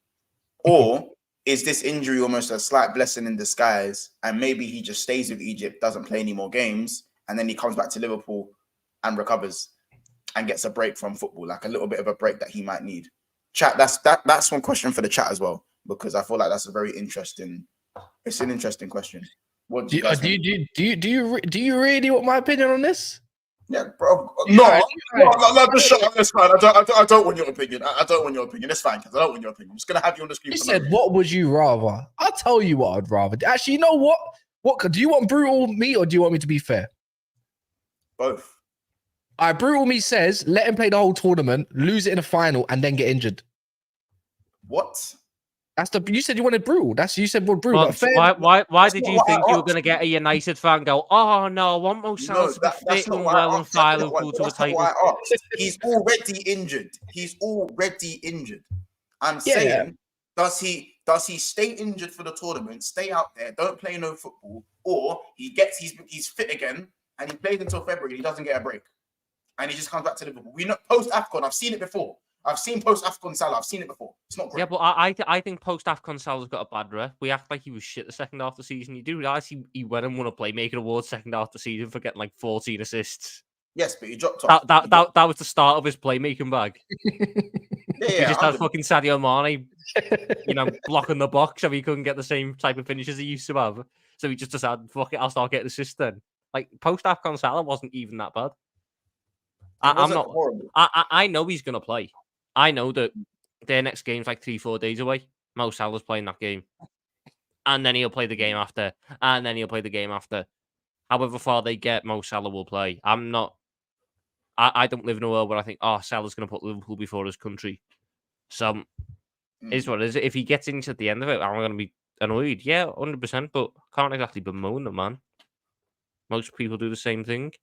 S1: Or is this injury almost a slight blessing in disguise, and maybe he just stays with Egypt, doesn't play any more games, and then he comes back to Liverpool and recovers and gets a break from football, like a little bit of a break that he might need? Chat, that's one question for the chat as well, because I feel like that's a very interesting. It's an interesting question. What do you guys think?
S2: Do you really want my opinion on this?
S1: Yeah, bro. No, just shut up. That's fine. I don't want your opinion. I don't want your opinion. It's fine, because I don't want your opinion. I'm just gonna have you on the screen.
S2: You said, "What would you rather?" I'll tell you what I'd rather. Actually, you know what? What do you want? Brutal me, or do you want me to be fair?
S1: Both.
S2: Brutal me says let him play the whole tournament, lose it in a final, and then get injured.
S1: What?
S2: You said you wanted brutal. You said brutal. But
S3: why did you think you were going to get a United fan go, oh no, I want Mo Salah to be fit and well and fire Liverpool to a title?
S1: He's already injured. I'm saying, does he stay injured for the tournament, stay out there, don't play no football, or he's fit again and he plays until February, he doesn't get a break, and he just comes back to Liverpool? We know post AFCON, I've seen it before. I've seen post AFCON Salah. I've seen it before. It's not great.
S3: Yeah, but I think post AFCON Salah's got a bad rep. We act like he was shit the second half of the season. You do realise he went and won a playmaking award second half of the season for getting like 14 assists.
S1: Yes, but he dropped off.
S3: That was the start of his playmaking bag. He just had fucking Sadio Mane, blocking the box so he couldn't get the same type of finishes he used to have. So he just decided, fuck it, I'll start getting assists then. Like post AFCON Salah wasn't even that bad. I'm not. I know he's gonna play. I know that their next game's like 3-4 days away. Mo Salah's playing that game, and then he'll play the game after, and then he'll play the game after. However far they get, Mo Salah will play. I'm not. I don't live in a world where I think, oh, Salah's going to put Liverpool before his country. So, is what it is. If he gets into the end of it, I'm going to be annoyed. Yeah, 100%. But can't exactly bemoan the man. Most people do the same thing.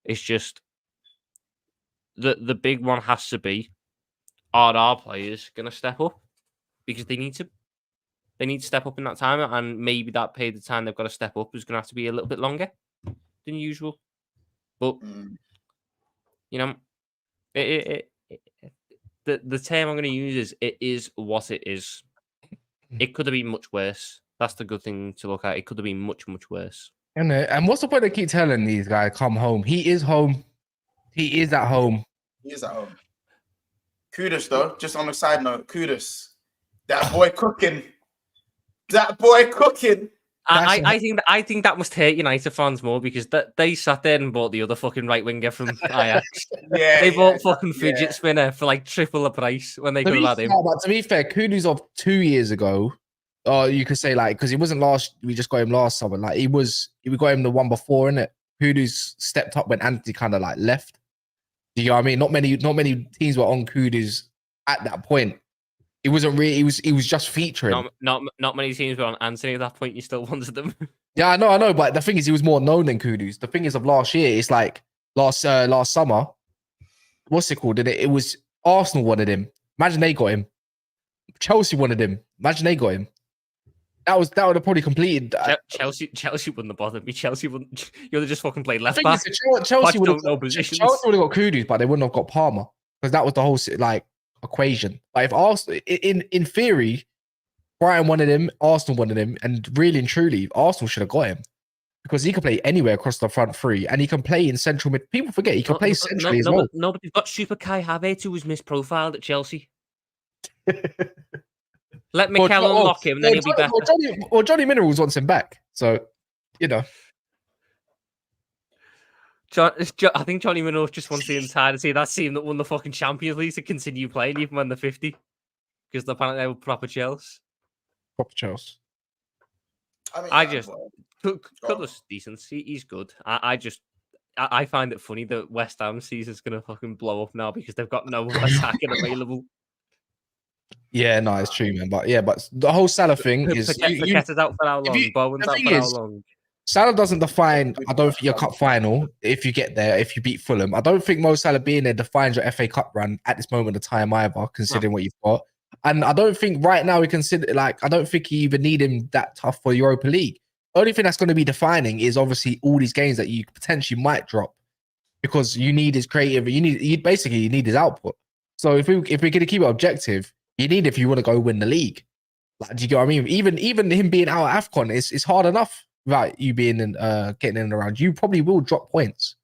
S3: It's just the big one has to be, are our players going to step up? Because they need to. They need to step up in that time, and maybe that period of time they've got to step up is going to have to be a little bit longer than usual. But the term I'm going to use is it is what it is. It could have been much worse. That's the good thing to look at. It could have been much, much worse.
S2: And what's the point of keep telling these guys come home? He is home. He is at home.
S1: He is at home. Kudos, though. Just on a side note, kudos. That boy cooking. That boy cooking.
S3: I think that must hurt United fans more because they sat there and bought the other fucking right winger from Ajax. They bought fucking fidget spinner for like triple the price when they could have had him.
S2: But to be fair, Kudus of 2 years ago, you could say like because he wasn't last. We just got him last summer. Like we got him the one before, innit? Kudus stepped up when Anthony kind of like left. Do you know what I mean? Not many teams were on Kudus at that point. He wasn't really. He was just featuring.
S3: Not many teams were on Anthony at that point. You still wanted them.
S2: Yeah, I know. But the thing is, he was more known than Kudus. The thing is, of last year, it's like last summer. What's it called? It was Arsenal wanted him. Imagine they got him. Chelsea wanted him. Imagine they got him. That would have probably completed.
S3: Chelsea wouldn't have bothered me. Chelsea wouldn't. You'd have just fucking played left back.
S2: Chelsea would have got Kudus, but they wouldn't have got Palmer because that was the whole equation. Like if Arsenal, in theory, Brighton wanted him, Arsenal wanted him, and really and truly, Arsenal should have got him because he can play anywhere across the front three, and he can play in central mid. People forget he can play centrally as well.
S3: No, but you've got Super Kai Havertz who was misprofiled at Chelsea. Let Mikel unlock him, and then he'll be better.
S2: Johnny Minerals wants him back, so you know.
S3: I think Johnny Minerals just wants the entirety of that team that won the fucking Champions League to continue playing even when they're 50. Because apparently they were proper Chelsea. I mean, Cutler's decent. He's good. I find it funny that West Ham season's going to fucking blow up now because they've got no attacking available.
S2: Yeah, no, it's true, man. But the whole Salah thing is...
S3: Paqueta's out for how long? Bowen's out for how long?
S2: Salah doesn't define, I don't think, your cup final if you get there, if you beat Fulham. I don't think Mo Salah being there defines your FA Cup run at this moment of time either, considering what you've got. And I don't think right now we consider I don't think you even need him that tough for Europa League. Only thing that's going to be defining is obviously all these games that you potentially might drop because you need his creative. You need his output. So if we're going to keep it objective, you need if you want to go win the league. Like, do you get what I mean? Even him being out of AFCON, it's hard enough. Right, you being in, getting in and around. You probably will drop points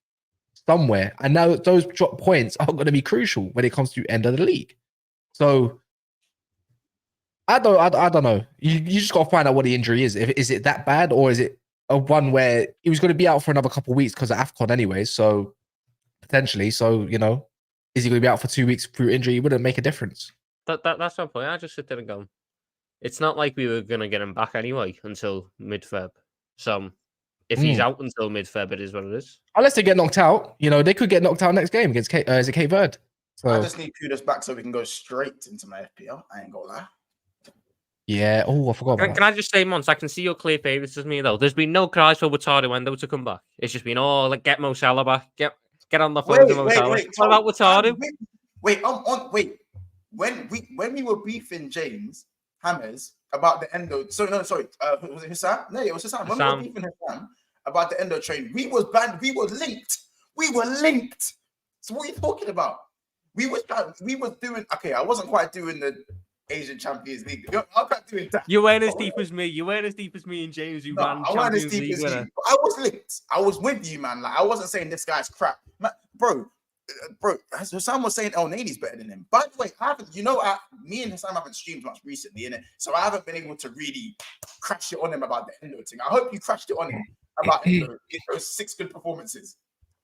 S2: somewhere, and now those drop points are going to be crucial when it comes to end of the league. So. I don't know. You just got to find out what the injury is. Is it that bad, or is it a one where he was going to be out for another couple of weeks because of AFCON anyway? So potentially, so is he going to be out for 2 weeks through injury? It wouldn't make a difference.
S3: That's my point. I just sit there and go, it's not like we were going to get him back anyway until mid-Feb. So if he's out until mid-Feb, it is what it is.
S2: Unless they get knocked out, they could get knocked out next game against Cape Verde. So
S1: I just need Kudus back so we can go straight into my FPL. I ain't gonna lie.
S2: Yeah. Oh, I forgot.
S3: Can I just say, Monts, I can see your clear favourites as me, though. There's been no cries for Wataru Endo to come back. It's just been, get Mo Salah back. Get on the phone to Mo Salah. What about Wataru?
S1: Wait. When we were beefing James Hammers about the Endo... was it Hussam? No, it was Hussam. When we were beefing Hussam about the Endo train, we was banned. We were linked. So what are you talking about? We was doing... Okay, I wasn't quite doing the... Asian Champions League. I'm not doing that.
S3: You weren't as deep as me. You weren't as deep as me and James. Who ran Champions League.
S1: I was linked. I was with you, man. Like I wasn't saying this guy's crap, man, bro. As Hassan was saying, El Nani's better than him. By the way, me and Hassan haven't streamed much recently, innit? So I haven't been able to really crash it on him about the Endo thing. I hope you crashed it on him about Endo. Those 6 good performances.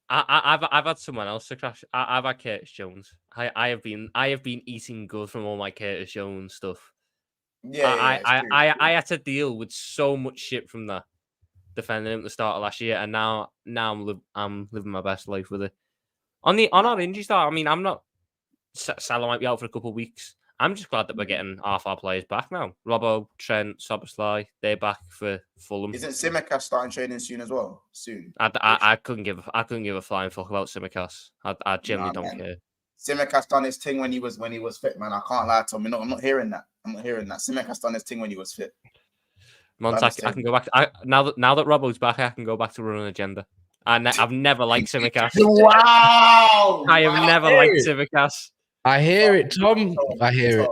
S3: I've had someone else to crash. I've had Curtis Jones. I have been eating good from all my Curtis Jones stuff. I had to deal with so much shit from that defending him at the start of last year, and now I'm living my best life with it. On our injury start, I mean, I'm not. Salah might be out for a couple of weeks. I'm just glad that we're getting half our players back now. Robbo, Trent, Szoboszlai, they're back for Fulham.
S1: Isn't Tsimikas starting training soon as well? Soon.
S3: I couldn't give a flying fuck about Tsimikas. I genuinely don't care.
S1: Tsimikas done his thing when he was fit, man. I can't lie to him. I'm not hearing that. Tsimikas done his thing when he was fit.
S3: Monts, I can go back. Now that Robbo's back, I can go back to run an agenda. I've never liked Tsimikas.
S1: Wow!
S3: I have never liked Tsimikas.
S2: I hear it, Tom. I hear it.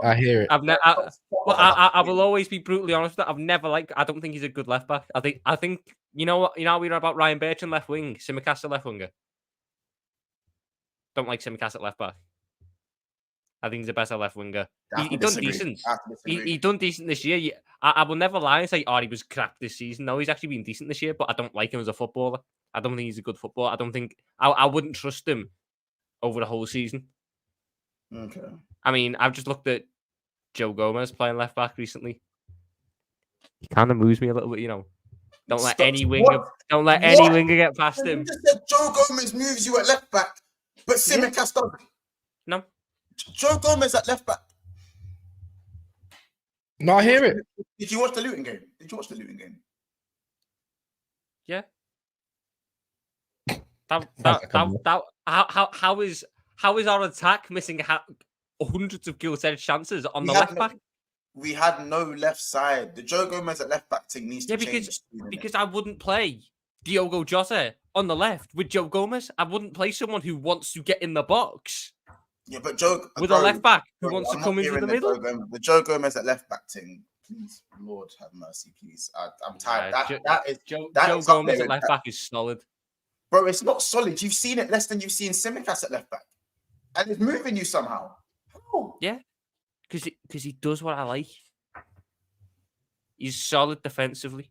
S3: I will always be brutally honest with that. I've never liked. I don't think he's a good left back. I think you know what? We know about Ryan Bertrand left wing, Tsimikas at left winger. Don't like Tsimikas at left back. I think he's a better left winger. He done decent. He done decent this year. I will never lie and say, he was crap this season. No, he's actually been decent this year, but I don't like him as a footballer. I don't think he's a good footballer. I don't think I wouldn't trust him over the whole season.
S1: Okay.
S3: I mean, I've just looked at Joe Gomez playing left back recently. He kind of moves me a little bit, Don't let any winger get past him.
S1: You just said Joe Gomez moves you at left back, but Tsimikas doesn't.
S3: No.
S1: Joe Gomez at left back.
S2: No, I hear it.
S1: Did you watch the Luton game?
S3: Yeah. How is our attack missing hundreds of gilt-edged chances on the left back?
S1: We had no left side. The Joe Gomez at left back thing needs to change.
S3: Because I wouldn't play Diogo Jota on the left with Joe Gomez. I wouldn't play someone who wants to get in the box.
S1: Yeah, but
S3: a left back who wants to come into the middle.
S1: The Joe Gomez at left back thing. Please, Lord have mercy, please. I'm tired.
S3: Joe Gomez at left back is solid.
S1: Bro, it's not solid. You've seen it less than you've seen Tsimikas at left back. And it's moving you somehow. How?
S3: Yeah. Because he does what I like. He's solid defensively.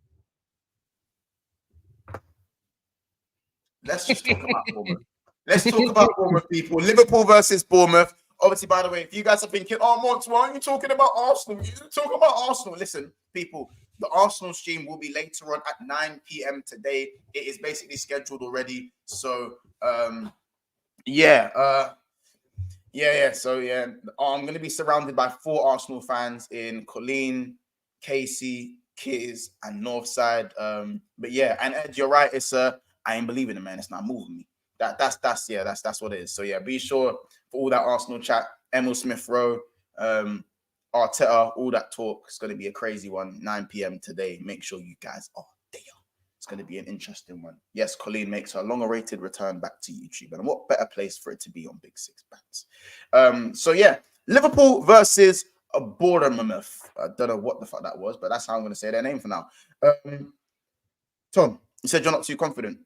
S1: Let's just talk about Bournemouth. Let's talk about Bournemouth, people. Liverpool versus Bournemouth. Obviously, by the way, if you guys are thinking, Monts, why aren't you talking about Arsenal? You're talking about Arsenal. Listen, people, the Arsenal stream will be later on at 9 p.m. today. It is basically scheduled already. So, So, I'm going to be surrounded by 4 Arsenal fans in Colleen, Casey, Kiz, and Northside. But yeah, and Ed, you're right. It's I ain't believing it, man. It's not moving me. That's what it is. So yeah, be sure for all that Arsenal chat. Emil Smith Rowe, Arteta, all that talk. It's going to be a crazy one. 9 p.m. today. Make sure you guys are there. It's going to be an interesting one. Yes, Colleen makes her long-awaited return back to YouTube. And what better place for it to be on Big Six Bats? So, yeah, Liverpool versus Bournemouth. I don't know what the fuck that was, but that's how I'm going to say their name for now. Tom, you said you're not too confident.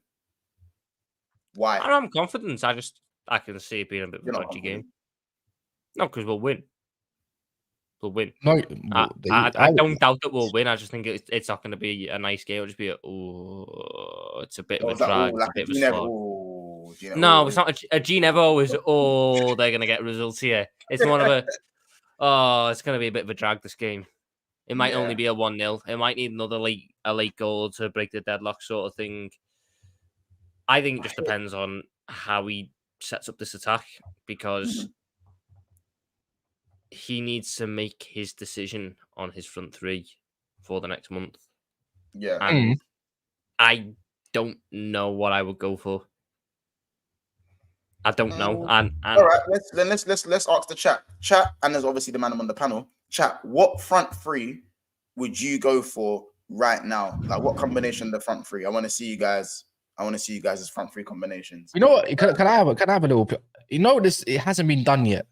S1: Why?
S3: I'm confident. I can see it being a bit of a dodgy game. No, because we'll win. We'll win.
S2: No,
S3: I don't doubt that we'll win. I just think it's not going to be a nice game. It'll just be it's a bit of a drag. It's a bit of a slog. No, it's not a G Nevo is, they're going to get results here. It's more of a, it's going to be a bit of a drag, this game. It might only be a 1-0. It might need another late goal to break the deadlock sort of thing. I think it just depends on how he sets up this attack, because he needs to make his decision on his front three for the next month.
S1: Yeah.
S3: And I don't know what I would go for. I don't know. And
S1: all right, let's ask the chat. Chat, and there's obviously the man on the panel. Chat, what front three would you go for right now? Like, what combination of the front three? I want to see you guys as front three combinations.
S2: You know what? Can I have a little bit? You know, it hasn't been done yet.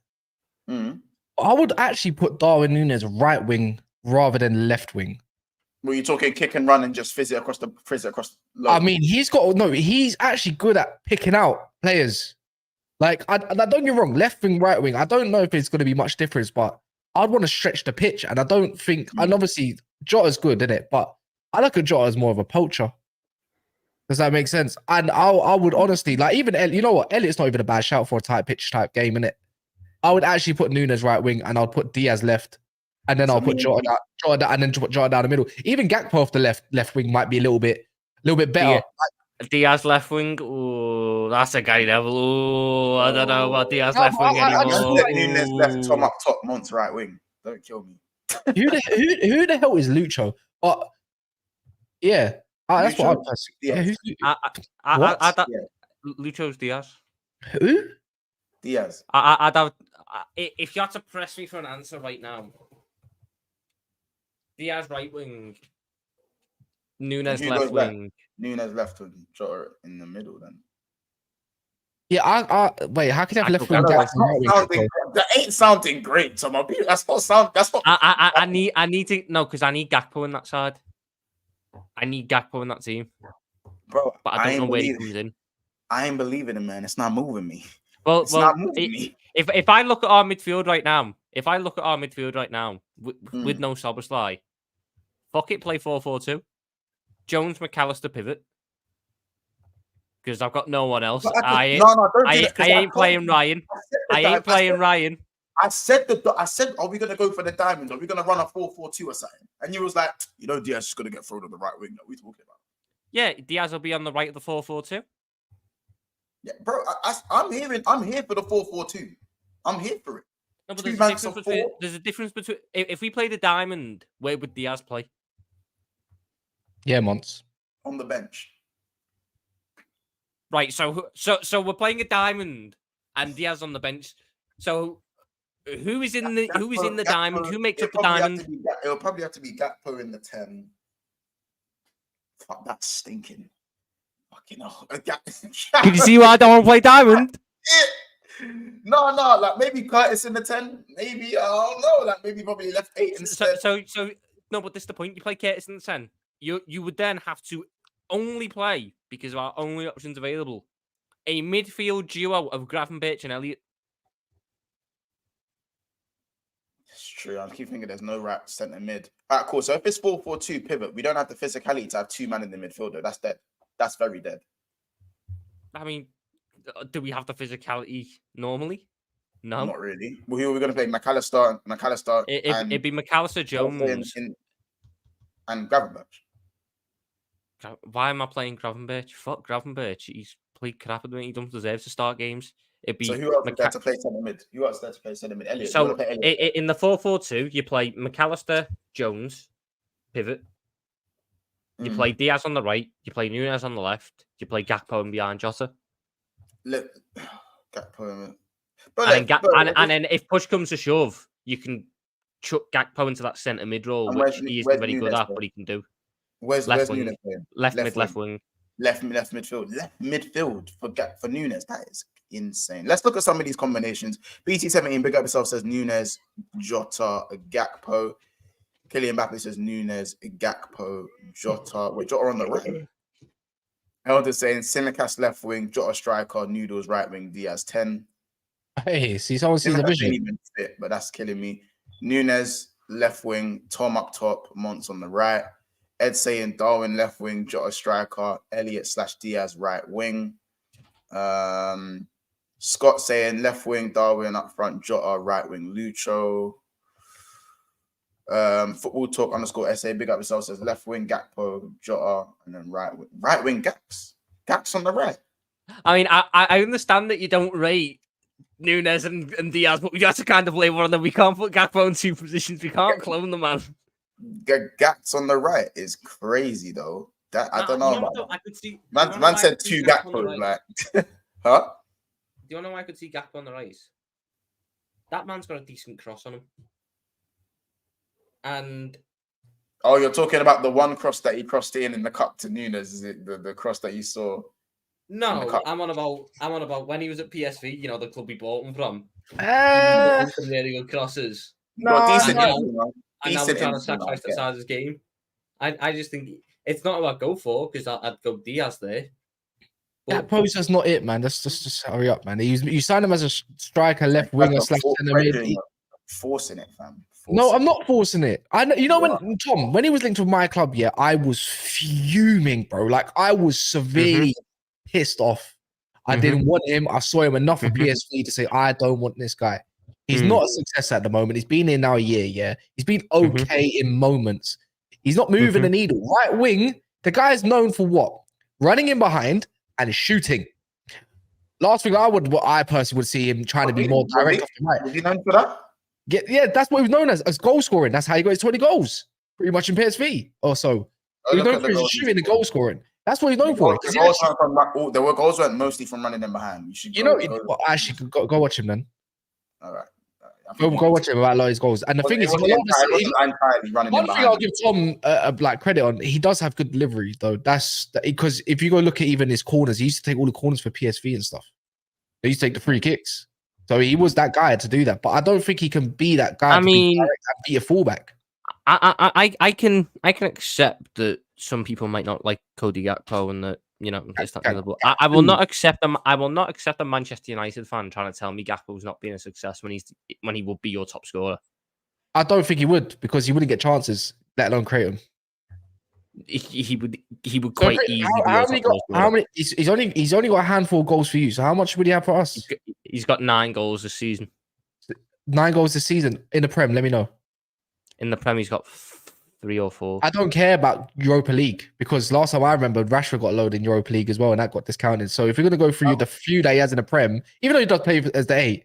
S2: I would actually put Darwin Núñez right wing rather than left wing.
S1: Were you talking kick and run and just fizz it across the
S2: I mean, he's actually good at picking out players. Like, I don't get me wrong, left wing, right wing. I don't know if it's going to be much difference, but I'd want to stretch the pitch, and I don't think. And obviously, Jota's good, isn't it? But I look at Jota as more of a poacher. Does that make sense? And I would honestly, like, even you know what, Elliott's not even a bad shout for a tight pitch type game, innit? I would actually put Núñez right wing, and I'll put Diaz left, and then I'll put Jota and then Jota down the middle. Even Gakpo off the left wing might be a little bit better.
S3: Diaz left wing. Oh, that's a guy level. Oh, I don't know about Diaz left wing anymore.
S1: Núñez left, Tom up top, Monts right wing. Don't kill me.
S2: who the hell is Lucho? But yeah, that's
S1: Lucho?
S2: what I'd personally.
S3: Lucho's Diaz.
S2: Who?
S1: Diaz.
S3: I'd have, if you had to press me for an answer right now, Diaz right wing, Núñez left wing.
S1: Núñez left wing, Jota in the middle then.
S2: Yeah, wait, how can you have left wing?
S1: That ain't sounding great, Tom. That's not.
S3: I need to no, because I need Gakpo in that side. I need Gakpo in that team,
S1: bro.
S3: But I don't know where he comes in.
S1: I ain't believing it, man. It's not moving me.
S3: If I look at our midfield right now, with no Szoboszlai, fuck it, play 4-4-2. Jones, McAllister, pivot. Because I've got no one else. I ain't playing Ryan. I said, are we gonna go for the diamond? Are we gonna run a 4-4-2 or something? And you was like, Diaz is gonna get thrown on the right wing. That we talking about? Yeah, Diaz will be on the right of the 4-4-2.
S1: Yeah, bro. I'm here for the 4-4-2. I'm here for it.
S3: No, but there's a difference between if we play the diamond, where would Diaz play?
S2: Yeah, Monts.
S1: On the bench.
S3: Right, so we're playing a diamond and Diaz on the bench. So who is in the diamond? Who makes up the diamond?
S1: It'll probably have to be Gakpo in the 10. Fuck, that's stinking. Fucking hell.
S3: Can you see why I don't want to play diamond?
S1: No, like maybe Curtis in the 10. Maybe I don't know. Like maybe probably left 8 instead.
S3: So no, but this is the point. You play Curtis in the 10. You would then have to only play, because of our only options available, a midfield duo of Gravenberch and Elliott.
S1: It's true. I keep thinking there's no right centre mid. All right, cool. So if it's 4-4-2 pivot, we don't have the physicality to have two men in the midfielder. That's dead. That's very dead.
S3: I mean, do we have the physicality normally? No,
S1: not really. Well, who are we going to play? McAllister.
S3: It'd be McAllister, Jones,
S1: and Gravenberch.
S3: Why am I playing Gravenberch? Fuck Gravenberch. He's played crap at the minute. He don't deserve to start games.
S1: So who else is there to play centre mid? Elliott.
S3: So in the 4-4-2, you play McAllister, Jones, pivot. You play Diaz on the right. You play Núñez on the left. You play Gakpo and behind Jota.
S1: Gakpo.
S3: And then if push comes to shove, you can chuck Gakpo into that centre mid role,
S1: And
S3: which he isn't
S1: where's
S3: very good
S1: Nunes
S3: at,
S1: playing?
S3: but he can do.
S1: Where's
S3: Left
S1: Nunes
S3: wing,
S1: playing?
S3: left mid, left wing.
S1: Left midfield for Nunes. That is insane. Let's look at some of these combinations. BT17, big up yourself, says Nunes, Jota, Gakpo. Kylian Mbappe says Nunes, Gakpo, Jota. Wait, Jota on the right. Elder's saying Simicast left wing, Jota striker, Noodles right wing, Diaz 10.
S2: Hey, see, someone sees the
S1: Simicast
S2: vision.
S1: didn't even fit, but that's killing me. Nunes left wing, Tom up top, Monts on the right. Ed saying Darwin left wing, Jota striker, Elliot/Diaz right wing. Scott saying left wing, Darwin up front, Jota right wing, Lucho. Football talk _SA, big up yourself, says left wing, Gakpo, Jota, and then right wing, Gaps on the right.
S3: I mean, I understand that you don't rate Nunes and Diaz, but we have to kind of label on them. We can't put Gakpo in 2 positions. We can't clone the man.
S1: Gaps on the right is crazy though. That I don't know about.
S3: I could see.
S1: Man said 2 Gakpos, like, huh?
S3: Do you know why I could see Gakpo on the right? That man's got a decent cross on him. And
S1: you're talking about the one cross that he crossed in the cup to Nunes. Is it the cross that you saw?
S3: No, I'm on about when he was at PSV. You know, the club we bought him from. He
S2: Uh,
S3: was some really good crosses.
S2: no,
S1: decent.
S3: And now we're
S1: Decent
S3: trying to sacrifice the size of his game. I just think it's not about go for, because I'd go Diaz there.
S2: that pose is not it, man. That's just hurry up, man. You signed him as a striker, left winger / centre mid.
S1: Forcing it, fam.
S2: No, I'm not forcing it. I know, you know, when Tom, when he was linked with my club, yeah, I was fuming, bro. Like, I was severely pissed off. I didn't want him. I saw him enough for PSV to say, I don't want this guy. He's not a success at the moment. He's been here now a year, yeah. He's been okay in moments. He's not moving the needle. Right wing, the guy's known for what? Running in behind and shooting. Last thing what I personally would see him trying to be more direct off the right.
S1: Was he known for that?
S2: Yeah, that's what he was known as goal scoring. That's how he got his 20 goals, pretty much in PSV or so. He was known for his shooting and goal scoring. That's what he's known for.
S1: The goals weren't mostly from running in behind.
S2: Actually, go watch him then.
S1: All right.
S2: Go watch him about a lot of his goals. And the thing is, one thing I'll give Tom like credit on, he does have good delivery though. That's because if you go look at even his corners, he used to take all the corners for PSV and stuff. He used to take the free kicks. So he was that guy to do that, but I don't think he can be that guy. Be a fullback.
S3: I can accept that some people might not like Cody Gakpo and that, you know, this, that, and the other. I will not accept them. I will not accept a Manchester United fan trying to tell me Gakpo's not being a success when he will be your top scorer.
S2: I don't think he would, because he wouldn't get chances, let alone create them.
S3: He would quite easily.
S2: How many? He's only got a handful of goals for you. So how much would he have for us?
S3: He's got 9 goals this season.
S2: 9 goals this season in the Prem. Let me know.
S3: In the Prem, he's got 3 or 4.
S2: I don't care about Europa League, because last time I remember, Rashford got loaded in Europa League as well, and that got discounted. So if you're going to go through the few that he has in the Prem, even though he does play as the 8,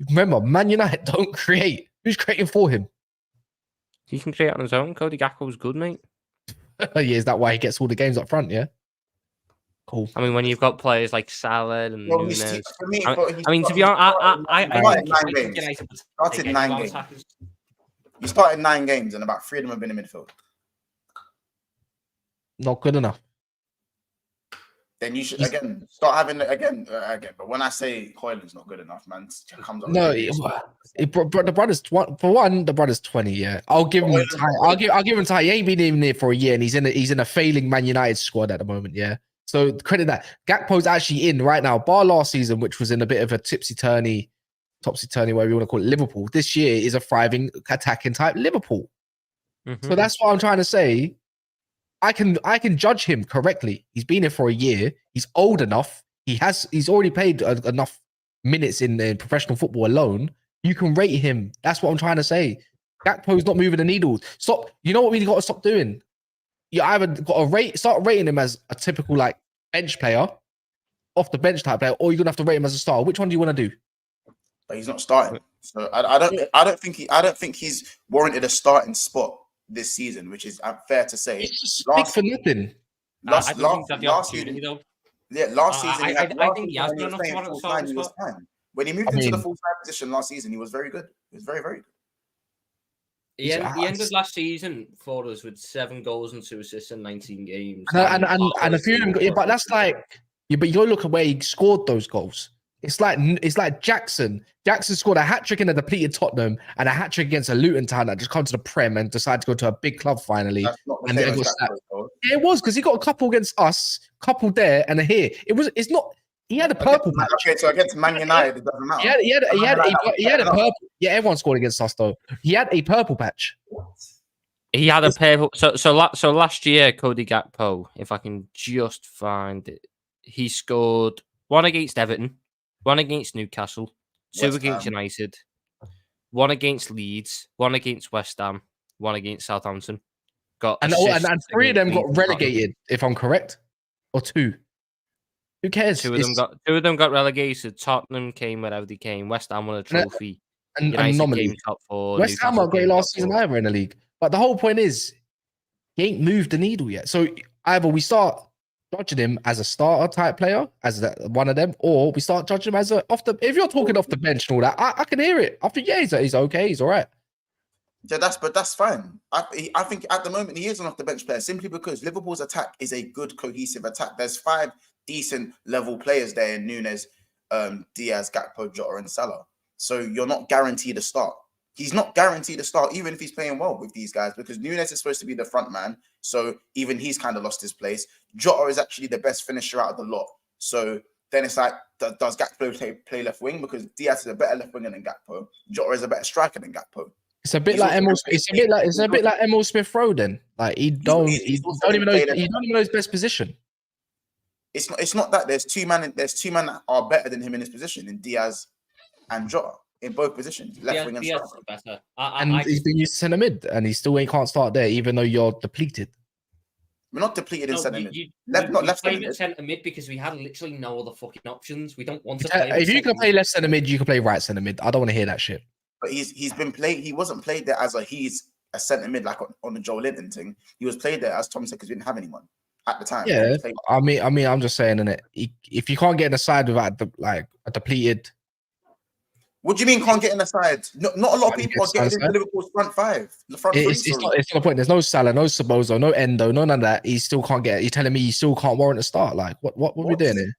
S2: remember, Man United don't create. Who's creating for him?
S3: He can create on his own. Cody Gakpo's good, mate.
S2: Yeah, is that why he gets all the games up front? Yeah. Cool.
S3: I mean, when you've got players like Salah and Nunes, to be honest,
S1: started 9 games. You started 9 games, and about 3 of them have been in midfield.
S2: Not good enough.
S1: Then you should start having again. But when I say Hoyland's not good enough, man, it comes up.
S2: No, the brother's for one. The brother's 20. Yeah, I'll give him. I'll give him time. He ain't been even there for a year, and he's in a failing Man United squad at the moment. Yeah, so credit that. Gakpo's actually in right now. Bar last season, which was in a bit of a topsy-turvy, whatever you want to call it. Liverpool this year is a thriving attacking type Liverpool. So that's what I'm trying to say. I can judge him correctly. He's been here for a year. He's old enough. He's already played enough minutes in professional football alone. You can rate him. That's what I'm trying to say. Gakpo's not moving the needle. Stop. You know what we got to stop doing? You either got to start rating him as a typical like bench player, off the bench type player, or you're gonna have to rate him as a star. Which one do you want to do?
S1: But he's not starting. So I don't think he's warranted a starting spot this season, which is fair to say.
S2: It's just big for nothing.
S1: Last season, I think he has been enough to full time. When he moved into the full time position last season, he was very good. He was very, very good.
S3: He ended last season for us with 7 goals and 2 assists in 19 games.
S2: And a few of them, but that's like, but you gotta look at where he scored those goals. It's like Jackson. Jackson scored a hat-trick in a depleted Tottenham and a hat-trick against a Luton town that just come to the Prem and decided to go to a big club finally.
S1: That's not the
S2: And
S1: same
S2: then
S1: as
S2: got
S1: Gakpo's
S2: sacked.
S1: goal.
S2: Yeah, it was because he got a couple against us, couple there and a here. It's not. He had a purple patch.
S1: Okay, so against Man United, it doesn't matter.
S2: He had a purple. Yeah, everyone scored against us though. He had a purple patch.
S3: He had a purple. So last year, Cody Gakpo, if I can just find it, he scored 1 against Everton, 1 against Newcastle, 2 against United, 1 against Leeds, 1 against West Ham, 1 against Southampton.
S2: And 3 of them got relegated, if I'm correct, or 2. Who cares?
S3: 2 of them got relegated. Tottenham came wherever they came. West Ham won a trophy.
S2: And
S3: United came top 4.
S2: West Ham are great last season either in the league. But the whole point is, he ain't moved the needle yet. So either we start judging him as a starter type player, as one of them, or we start judging him as if you're talking off the bench and all that, I can hear it. After he's okay, he's all right.
S1: Yeah, that's fine. I think at the moment he is an off the bench player simply because Liverpool's attack is a good cohesive attack. There's 5 decent level players there in Nunes, Diaz, Gakpo, Jota, and Salah. So you're not guaranteed a start. He's not guaranteed a start, even if he's playing well with these guys, because Nunes is supposed to be the front man. So even he's kind of lost his place. Jota is actually the best finisher out of the lot. So then it's like, does Gakpo play left wing? Because Diaz is a better left winger than Gakpo. Jota is a better striker than Gakpo.
S2: It's a bit like Emil. It's a bit like Emil Smith Rowe. Then, like he don't even know his best position.
S1: It's not that there's 2 men that are better than him in his position, in Diaz and Jota. In both positions, left wing and striker.
S3: Better.
S2: He's been used to centre mid, and he still can't start there, even though you're depleted.
S1: We're not depleted in centre mid.
S3: Left centre mid because we had literally no other fucking options. We don't want to play.
S2: If you can play left centre mid, you can play right centre mid. I don't want to hear that shit.
S1: But he's been played. He wasn't played there as he's a centre mid like on the Joe Linton thing. He was played there as Tom said because we didn't have anyone at the time.
S2: Yeah, I mean, I'm just saying, innit? If you can't get in the side without a depleted.
S1: What do you mean can't get in the side? Not a lot of people are getting into Liverpool's front 5. The front 3.
S2: It's not the point. There's no Salah, no Sobozo, no Endo, none of that. He still can't get it. You're telling me he still can't warrant a start? Like, what are we doing here?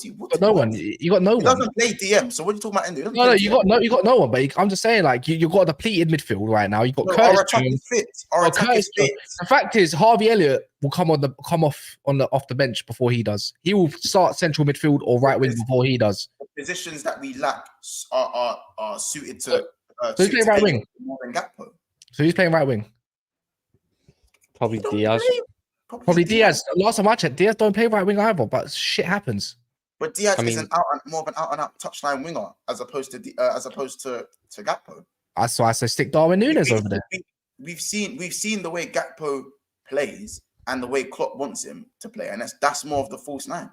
S2: You got no one. He
S1: doesn't play DM. So what are you talking about, Endo?
S2: No, you got no one. But I'm just saying, like, you got a depleted midfield right now. You got Curtis Jones.
S1: Our attack is fit.
S2: The fact is, Harvey Elliott will come off the bench before he does. He will start central midfield or right wing before he does.
S1: The positions that we lack are suited to.
S2: So he's playing right wing
S1: more than Gakpo.
S2: So he's playing right wing.
S3: Probably Diaz.
S2: Probably Diaz. Last time I checked, Diaz don't play right wing either. But shit happens.
S1: But Diaz is more of an out and out touchline winger as opposed to Gakpo.
S2: That's why I say stick Darwin Nunes over there.
S1: We've seen the way Gakpo plays and the way Klopp wants him to play, and that's more of the false 9.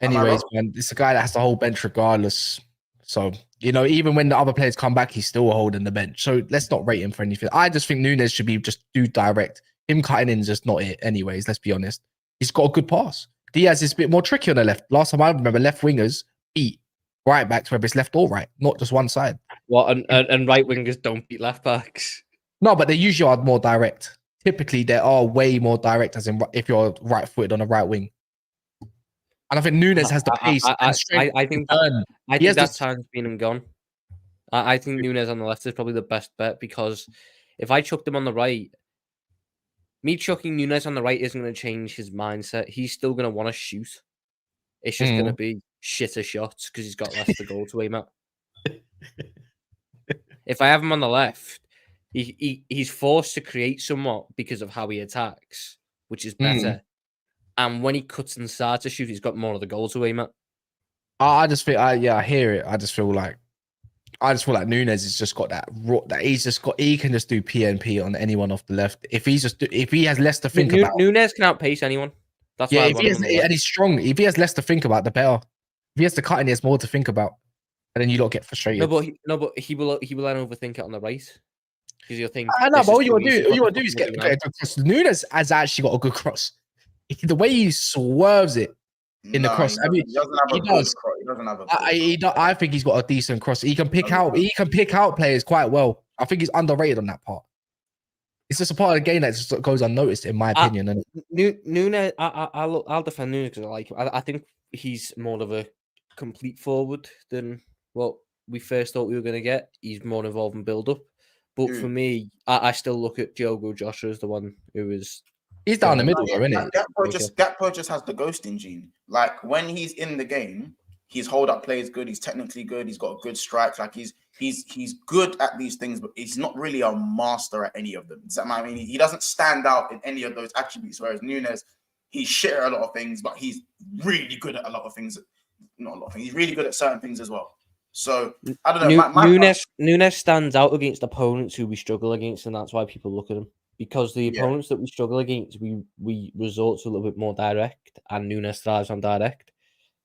S2: Anyways, man, it's a guy that has the whole bench regardless. So, even when the other players come back, he's still holding the bench. So let's not rate him for anything. I just think Nunes should be just do direct. Him cutting in is just not it. Anyways, let's be honest. He's got a good pass. Diaz is a bit more tricky on the left. Last time I remember, left wingers beat right backs, whether it's left or right, not just one side.
S3: Well, and right wingers don't beat left backs.
S2: No, but they usually are more direct. Typically, they are way more direct, as in if you're right footed on the right wing. And I think Nunes has the pace and strength.
S3: I think that time's been and gone. I think Nunes on the left is probably the best bet because if I chucked him on the right, me chucking Nunes on the right isn't going to change his mindset. He's still going to want to shoot. It's just going to be shitter shots because he's got less to go to aim at. If I have him on the left, he's forced to create somewhat because of how he attacks, which is better. And when he cuts inside to shoot, he's got more of the goal to aim at.
S2: I just feel, I hear it. I just feel like Nunes has just got that he can just do PNP on anyone off the left. If he has less to think about,
S3: Nunes can outpace anyone. That's why
S2: and he's strong. If he has less to think about, the better. If he has to cut in, he has more to think about, and then you don't get frustrated.
S3: But he will then overthink it on the right because you'll think.
S2: I know, but all you want to do is get across. Nunes has actually got a good cross. The way he swerves it in the cross. He does. I think he's got a decent cross. He can pick out players quite well. I think he's underrated on that part. It's just a part of the game that just goes unnoticed, in my opinion. And
S3: Nunes, I'll defend Nunes because I like him. I think he's more of a complete forward than what we first thought we were going to get. He's more involved in build-up. But for me, I still look at Diogo Jota as the one who is...
S2: He's down the middle, though, isn't he?
S1: Gakpo just has the ghosting gene. Like, when he's in the game, his hold-up play is good. He's technically good. He's got a good strike. Like, he's good at these things, but he's not really a master at any of them. Does that mean? I mean, he doesn't stand out in any of those attributes. Whereas Nunes, he's shit at a lot of things, but he's really good at a lot of things. Not a lot of things. He's really good at certain things as well. So I don't know.
S3: Nunes stands out against opponents who we struggle against, and that's why people look at him. Because the opponents that we struggle against, we resort to a little bit more direct, and Nunes thrives on direct.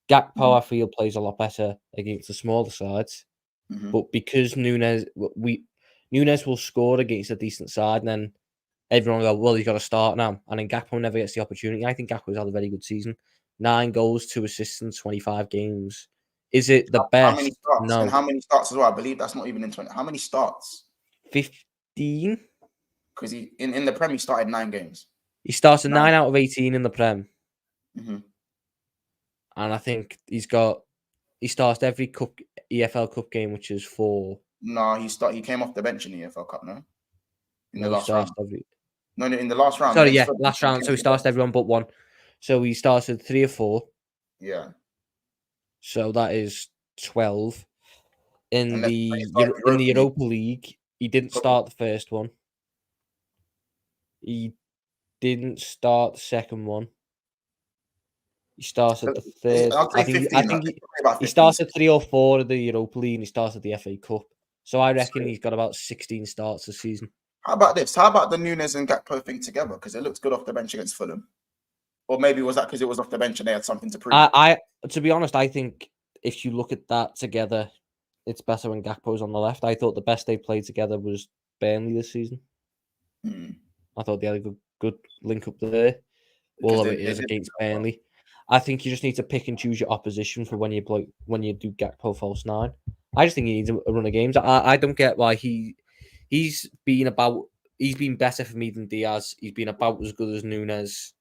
S3: Gakpo, I feel, plays a lot better against the smaller sides. But because Nunes will score against a decent side, and then everyone will go, well, he's got to start now. And then Gakpo never gets the opportunity. I think Gakpo's had a very good season. 9 goals, 2 assists in 25 games. Is it the best?
S1: How many starts?
S3: No.
S1: And how many starts as well? I believe that's not even in 20. How many starts?
S3: 15.
S1: Because he in the Prem, he started 9 games.
S3: He started 9 out of 18 in the Prem.
S1: Mm-hmm.
S3: And I think he starts every EFL Cup game, which is 4.
S1: No, he came off the bench in the EFL Cup, no? In the last round. No, in the last round.
S3: Sorry, last round. So he starts everyone but 1. So he started 3 or 4.
S1: Yeah.
S3: So that is 12. In the Europa League, he didn't start the first one. He didn't start the second one. He started the third. I think he started 3 or 4 of the Europa League, and he started the FA Cup. So I reckon he's got about 16 starts this season.
S1: How about this? How about the Nunes and Gakpo thing together? Because it looked good off the bench against Fulham. Or maybe was that because it was off the bench and they had something to prove?
S3: To be honest, I think if you look at that together, it's better when Gakpo's on the left. I thought the best they played together was Burnley this season. I thought they had a good link up there, although it is against Burnley. I think you just need to pick and choose your opposition for when you do Gakpo false 9. I just think he needs a run of games. I don't get why he's been better for me than Diaz. He's been about as good as Nunes,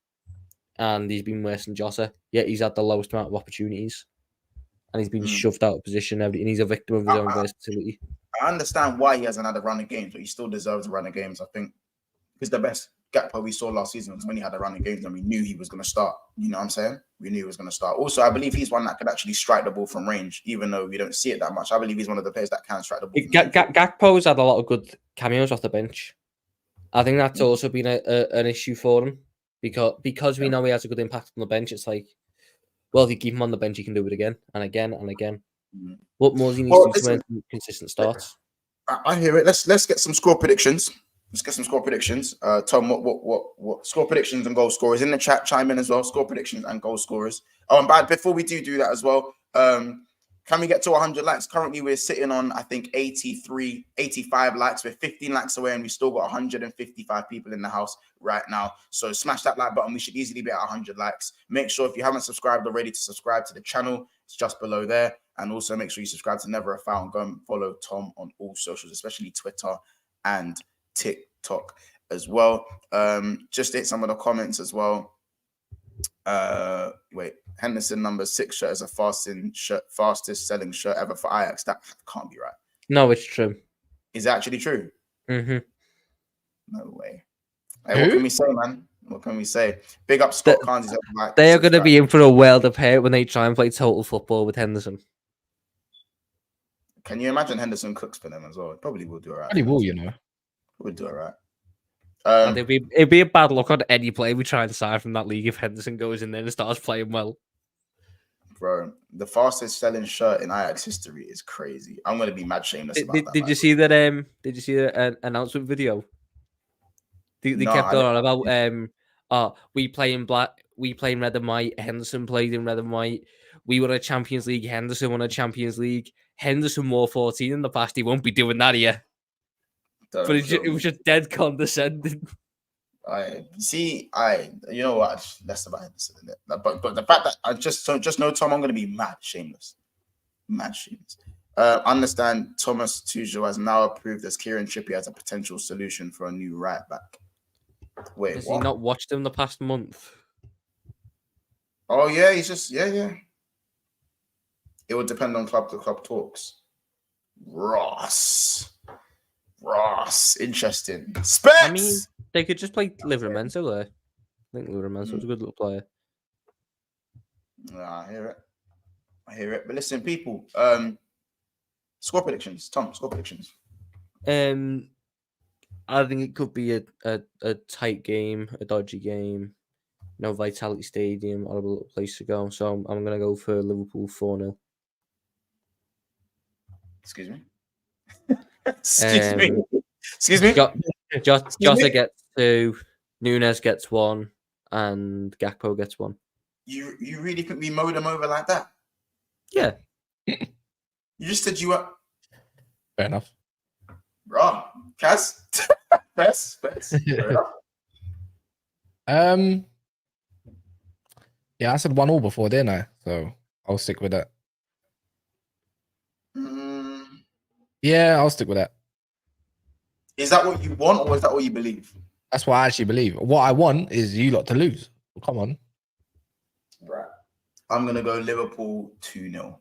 S3: and he's been worse than Jota. Yet he's had the lowest amount of opportunities, and he's been shoved out of position. And he's a victim of his own versatility.
S1: I understand why he hasn't had a run of games, but he still deserves a run of games. I think because the best Gakpo we saw last season was when he had a run of games and we knew he was going to start. You know what I'm saying? We knew he was going to start. Also, I believe he's one that could actually strike the ball from range, even though we don't see it that much. I believe he's one of the players that can strike the ball.
S3: Gakpo's had a lot of good cameos off the bench. I think that's also been an issue for him because we know he has a good impact on the bench. It's like, well, if you keep him on the bench, he can do it again and again and again. What more do you need to do to consistent starts?
S1: I hear it. Let's get some score predictions. Let's get some score predictions. Tom, what score predictions and goal scorers in the chat? Chime in as well. Score predictions and goal scorers. Oh, and before we do that as well, can we get to 100 likes? Currently, we're sitting on, I think, 85 likes. We're 15 likes away, and we still got 155 people in the house right now. So smash that like button. We should easily be at 100 likes. Make sure if you haven't subscribed already to subscribe to the channel. It's just below there. And also make sure you subscribe to Never a Foul and go and follow Tom on all socials, especially Twitter and TikTok as well. Just hit some of the comments as well. Henderson number 6 shirt is a fastest selling shirt ever for Ajax. That can't be right.
S3: No, it's true.
S1: Is it actually true?
S3: Mm-hmm.
S1: No way. Hey, what can we say, man? What can we say? Big up Scott Carnes.
S3: They are going to be in for a world of hate when they try and play total football with Henderson.
S1: Can you imagine Henderson cooks for them as well? Probably will do all right.
S2: Probably will, you know.
S1: Would do all right.
S3: It'd be a bad look on any player we try to sign from that league if Henderson goes in there and starts playing well.
S1: Bro, the fastest selling shirt in Ajax history is crazy. I'm going to be mad shameless about that.
S3: Did you see that? Did you see the announcement video? They kept on about we play in black, we play in red and white. Henderson played in red and white. We won a Champions League. Henderson won a Champions League. Henderson wore 14 in the past. He won't be doing that here. But it was just dead condescending.
S1: You know what? Less about Henderson, isn't it? But the fact that I just know Tom, I'm going to be mad shameless. Understand Thomas Tuchel has now approved as Kieran Trippier as a potential solution for a new right back. Wait,
S3: Has
S1: what?
S3: he not watched him the past month?
S1: Oh yeah, he's just yeah. It would depend on club to club talks. Ross, interesting. Specs.
S3: I mean, they could just play Livermento there. I think Livermento's a good little player.
S1: I hear it. But listen, people. Score predictions. Tom, score predictions.
S3: I think it could be a tight game, a dodgy game. No Vitality Stadium, horrible little place to go. So I'm going to go for Liverpool 4-0.
S1: Excuse me. Excuse me.
S3: Jota gets 2, Nunes gets 1, and Gakpo gets 1.
S1: You really think we mowed them over like that?
S3: Yeah.
S1: You just said you were.
S2: Fair enough.
S1: Bro, Kaz. Best. Fair enough.
S2: Yeah, I said 1-1 before, didn't I? So I'll stick with that. Yeah, I'll stick with that.
S1: Is that what you want, or is that what you believe?
S2: That's what I actually believe. What I want is you lot to lose. Well, come on.
S1: Right. I'm gonna go Liverpool 2-0.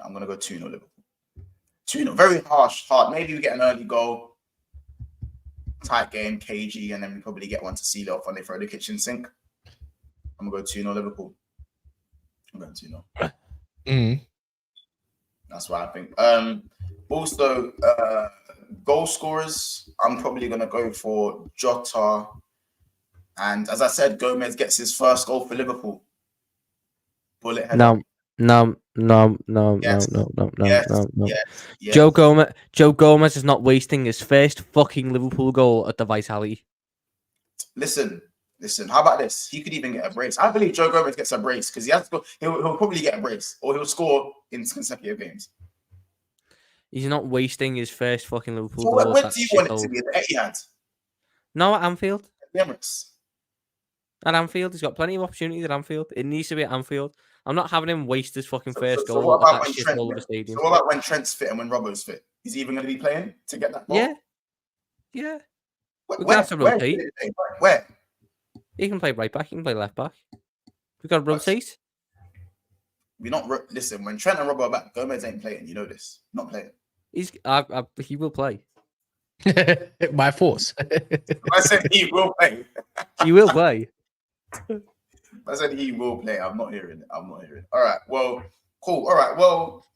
S1: I'm gonna go 2-0 Liverpool. 2-0. Very hard. Maybe we get an early goal. Tight game, KG, and then we probably get one to seal it off when they throw the kitchen sink. I'm gonna go 2-0 Liverpool. I'm going 2-0. That's what I think. Also, goal scorers, I'm probably gonna go for Jota. And as I said, Gomez gets his first goal for Liverpool. Bullet header.
S3: No.
S1: Yes.
S3: Joe Gomez is not wasting his first fucking Liverpool goal at the Vitality.
S1: Listen. How about this? He could even get a brace. I believe Joe Gomez gets a brace because he has to go. He'll probably get a brace, or he'll score in consecutive games.
S3: He's not wasting his first fucking Liverpool
S1: So
S3: goal.
S1: when do you want it to be? At the Etihad?
S3: No, at Anfield.
S1: At the Emirates?
S3: At Anfield, he's got plenty of opportunities at Anfield. It needs to be at Anfield. I'm not having him waste his fucking first goal
S1: what about
S3: at
S1: when
S3: that
S1: Trent,
S3: shithole of a stadium.
S1: So what about when Trent's fit and when Robbo's fit? Is he even going to be playing to get that ball?
S3: Yeah. We're
S1: Where?
S3: going to have to rotate.
S1: Where?
S3: He can play right back. He can play left back. We've got to rotate.
S1: We're not. Listen, when Trent and Robbo are back, Gomez ain't playing. You know this. Not playing.
S3: He will play.
S2: My force.
S1: I said he will play.
S3: He will play.
S1: I said he will play. I'm not hearing it. All right. Well, cool. All right. Well,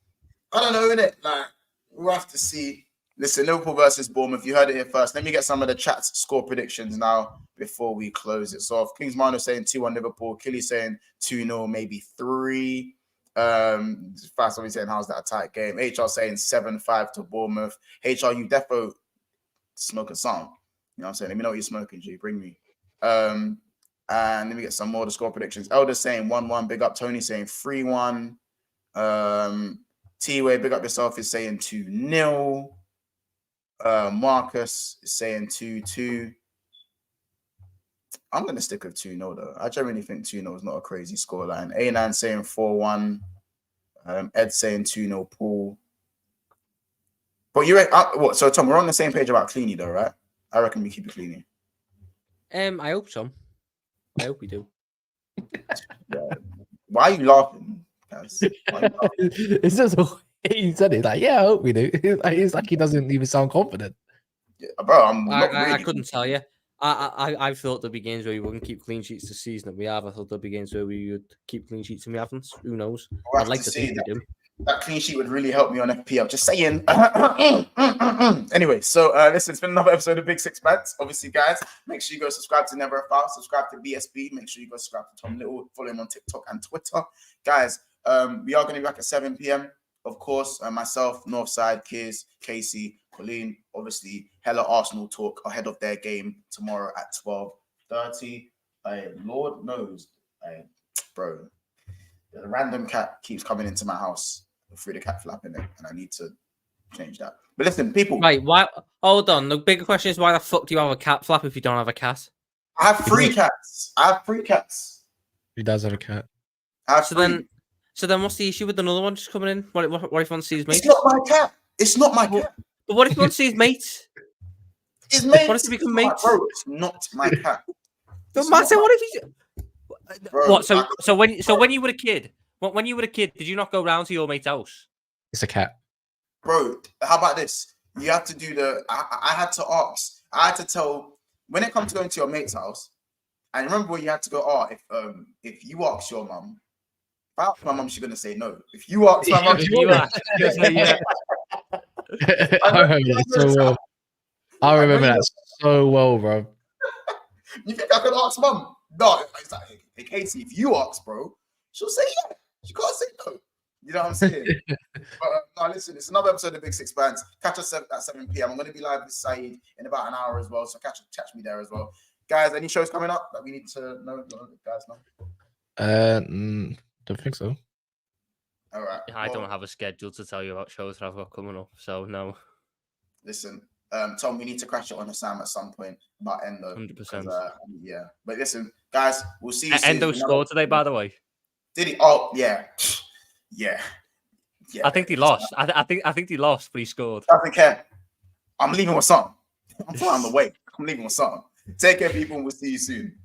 S1: I don't know, innit? Like, we'll have to see. Listen, Liverpool versus Bournemouth. You heard it here first. Let me get some of the chat's score predictions now before we close it. So, Kings Mano saying 2-1 Liverpool. Killy saying 2-0, maybe 3. Fast obviously saying, how's that a tight game? HR saying 7-5 to Bournemouth. HR, you defo smoking some. You know what I'm saying? Let me know what you're smoking, G. Bring me. And let me get some more of the score predictions. Elder saying 1-1. Big up. Tony saying 3-1. T-Way, big up yourself, is saying 2-0. Marcus is saying 2-2. I'm going to stick with 2-0 though. I generally think 2-0 is not a crazy scoreline. A9 saying 4-1. Ed saying 2-0 Paul. But you what? So Tom, we're on the same page about Cleany though, right? I reckon we keep it Cleany.
S3: I hope so. I hope we do.
S1: Why are you laughing, guys?
S2: It's just the way he said it. Like, yeah, I hope we do. It's like he doesn't even sound confident.
S1: Yeah, bro,
S3: I couldn't tell you. I thought there'd be games where we wouldn't keep clean sheets this season that we have. I thought there'd be games where we would keep clean sheets and we haven't. Who knows? I'd like to think we do.
S1: That clean sheet would really help me on FPL. Just saying. Anyway, so listen, it's been another episode of Big Six Bets. Obviously, guys, make sure you go subscribe to Never a Foul, subscribe to BSB. Make sure you go subscribe to Tom Little, follow him on TikTok and Twitter. Guys, we are going to be back at 7 p.m. Of course, myself, Northside, Kiz, Casey, Colleen, obviously, hella Arsenal talk ahead of their game tomorrow at 12:30. Lord knows, bro, the random cat keeps coming into my house through the cat flap in it, and I need to change that. But listen, people.
S3: Right, why? Hold on. The bigger question is, why the fuck do you have a cat flap if you don't have a cat?
S1: I have 3 cats.
S2: He does have a cat.
S1: I have
S3: so
S1: 3.
S3: then, So then what's the issue with another one just coming in? What if he wants to see his mates?
S1: It's not my cat. It's not my cat.
S3: But what if he wants to see his mates?
S1: His mates.
S3: What if they become mates?
S1: Bro, it's not my cat.
S3: But Martin, what if he's...
S1: Bro,
S3: What? So when you were a kid, when you were a kid, did you not go round to your mate's house?
S2: It's a cat.
S1: Bro, how about this? You have to do the... I had to ask. I had to tell... When it comes to going to your mate's house, I remember when you had to go, if you ask your mum, if I ask my mum, she's going to say no. If you ask my mum,
S3: You are. Yeah.
S2: I remember that so well. I remember that so well, bro.
S1: You think I could ask mum? No. It's like, hey, Casey, if you ask, bro, she'll say yeah. She can't say no. You know what I'm saying? But no, listen, it's another episode of Big Six Bands. Catch us at 7 p.m. I'm going to be live with Saeed in about an hour as well. So catch me there as well. Guys, any shows coming up that we need to know? Guys, no?
S2: Don't think so.
S1: All right.
S3: I don't have a schedule to tell you about shows that I've got coming up, so no.
S1: Listen, Tom, we need to crash it on the Sam at some point about Endo.
S3: 100%.
S1: Yeah. But listen, guys, we'll see you soon.
S3: Endo scored today, by the way.
S1: Did he? Oh, yeah. Yeah.
S3: I think he lost. I think he lost, but he scored.
S1: Doesn't care. I'm leaving with something. I'm flying on the way. I'm leaving with something. Take care, people, and we'll see you soon.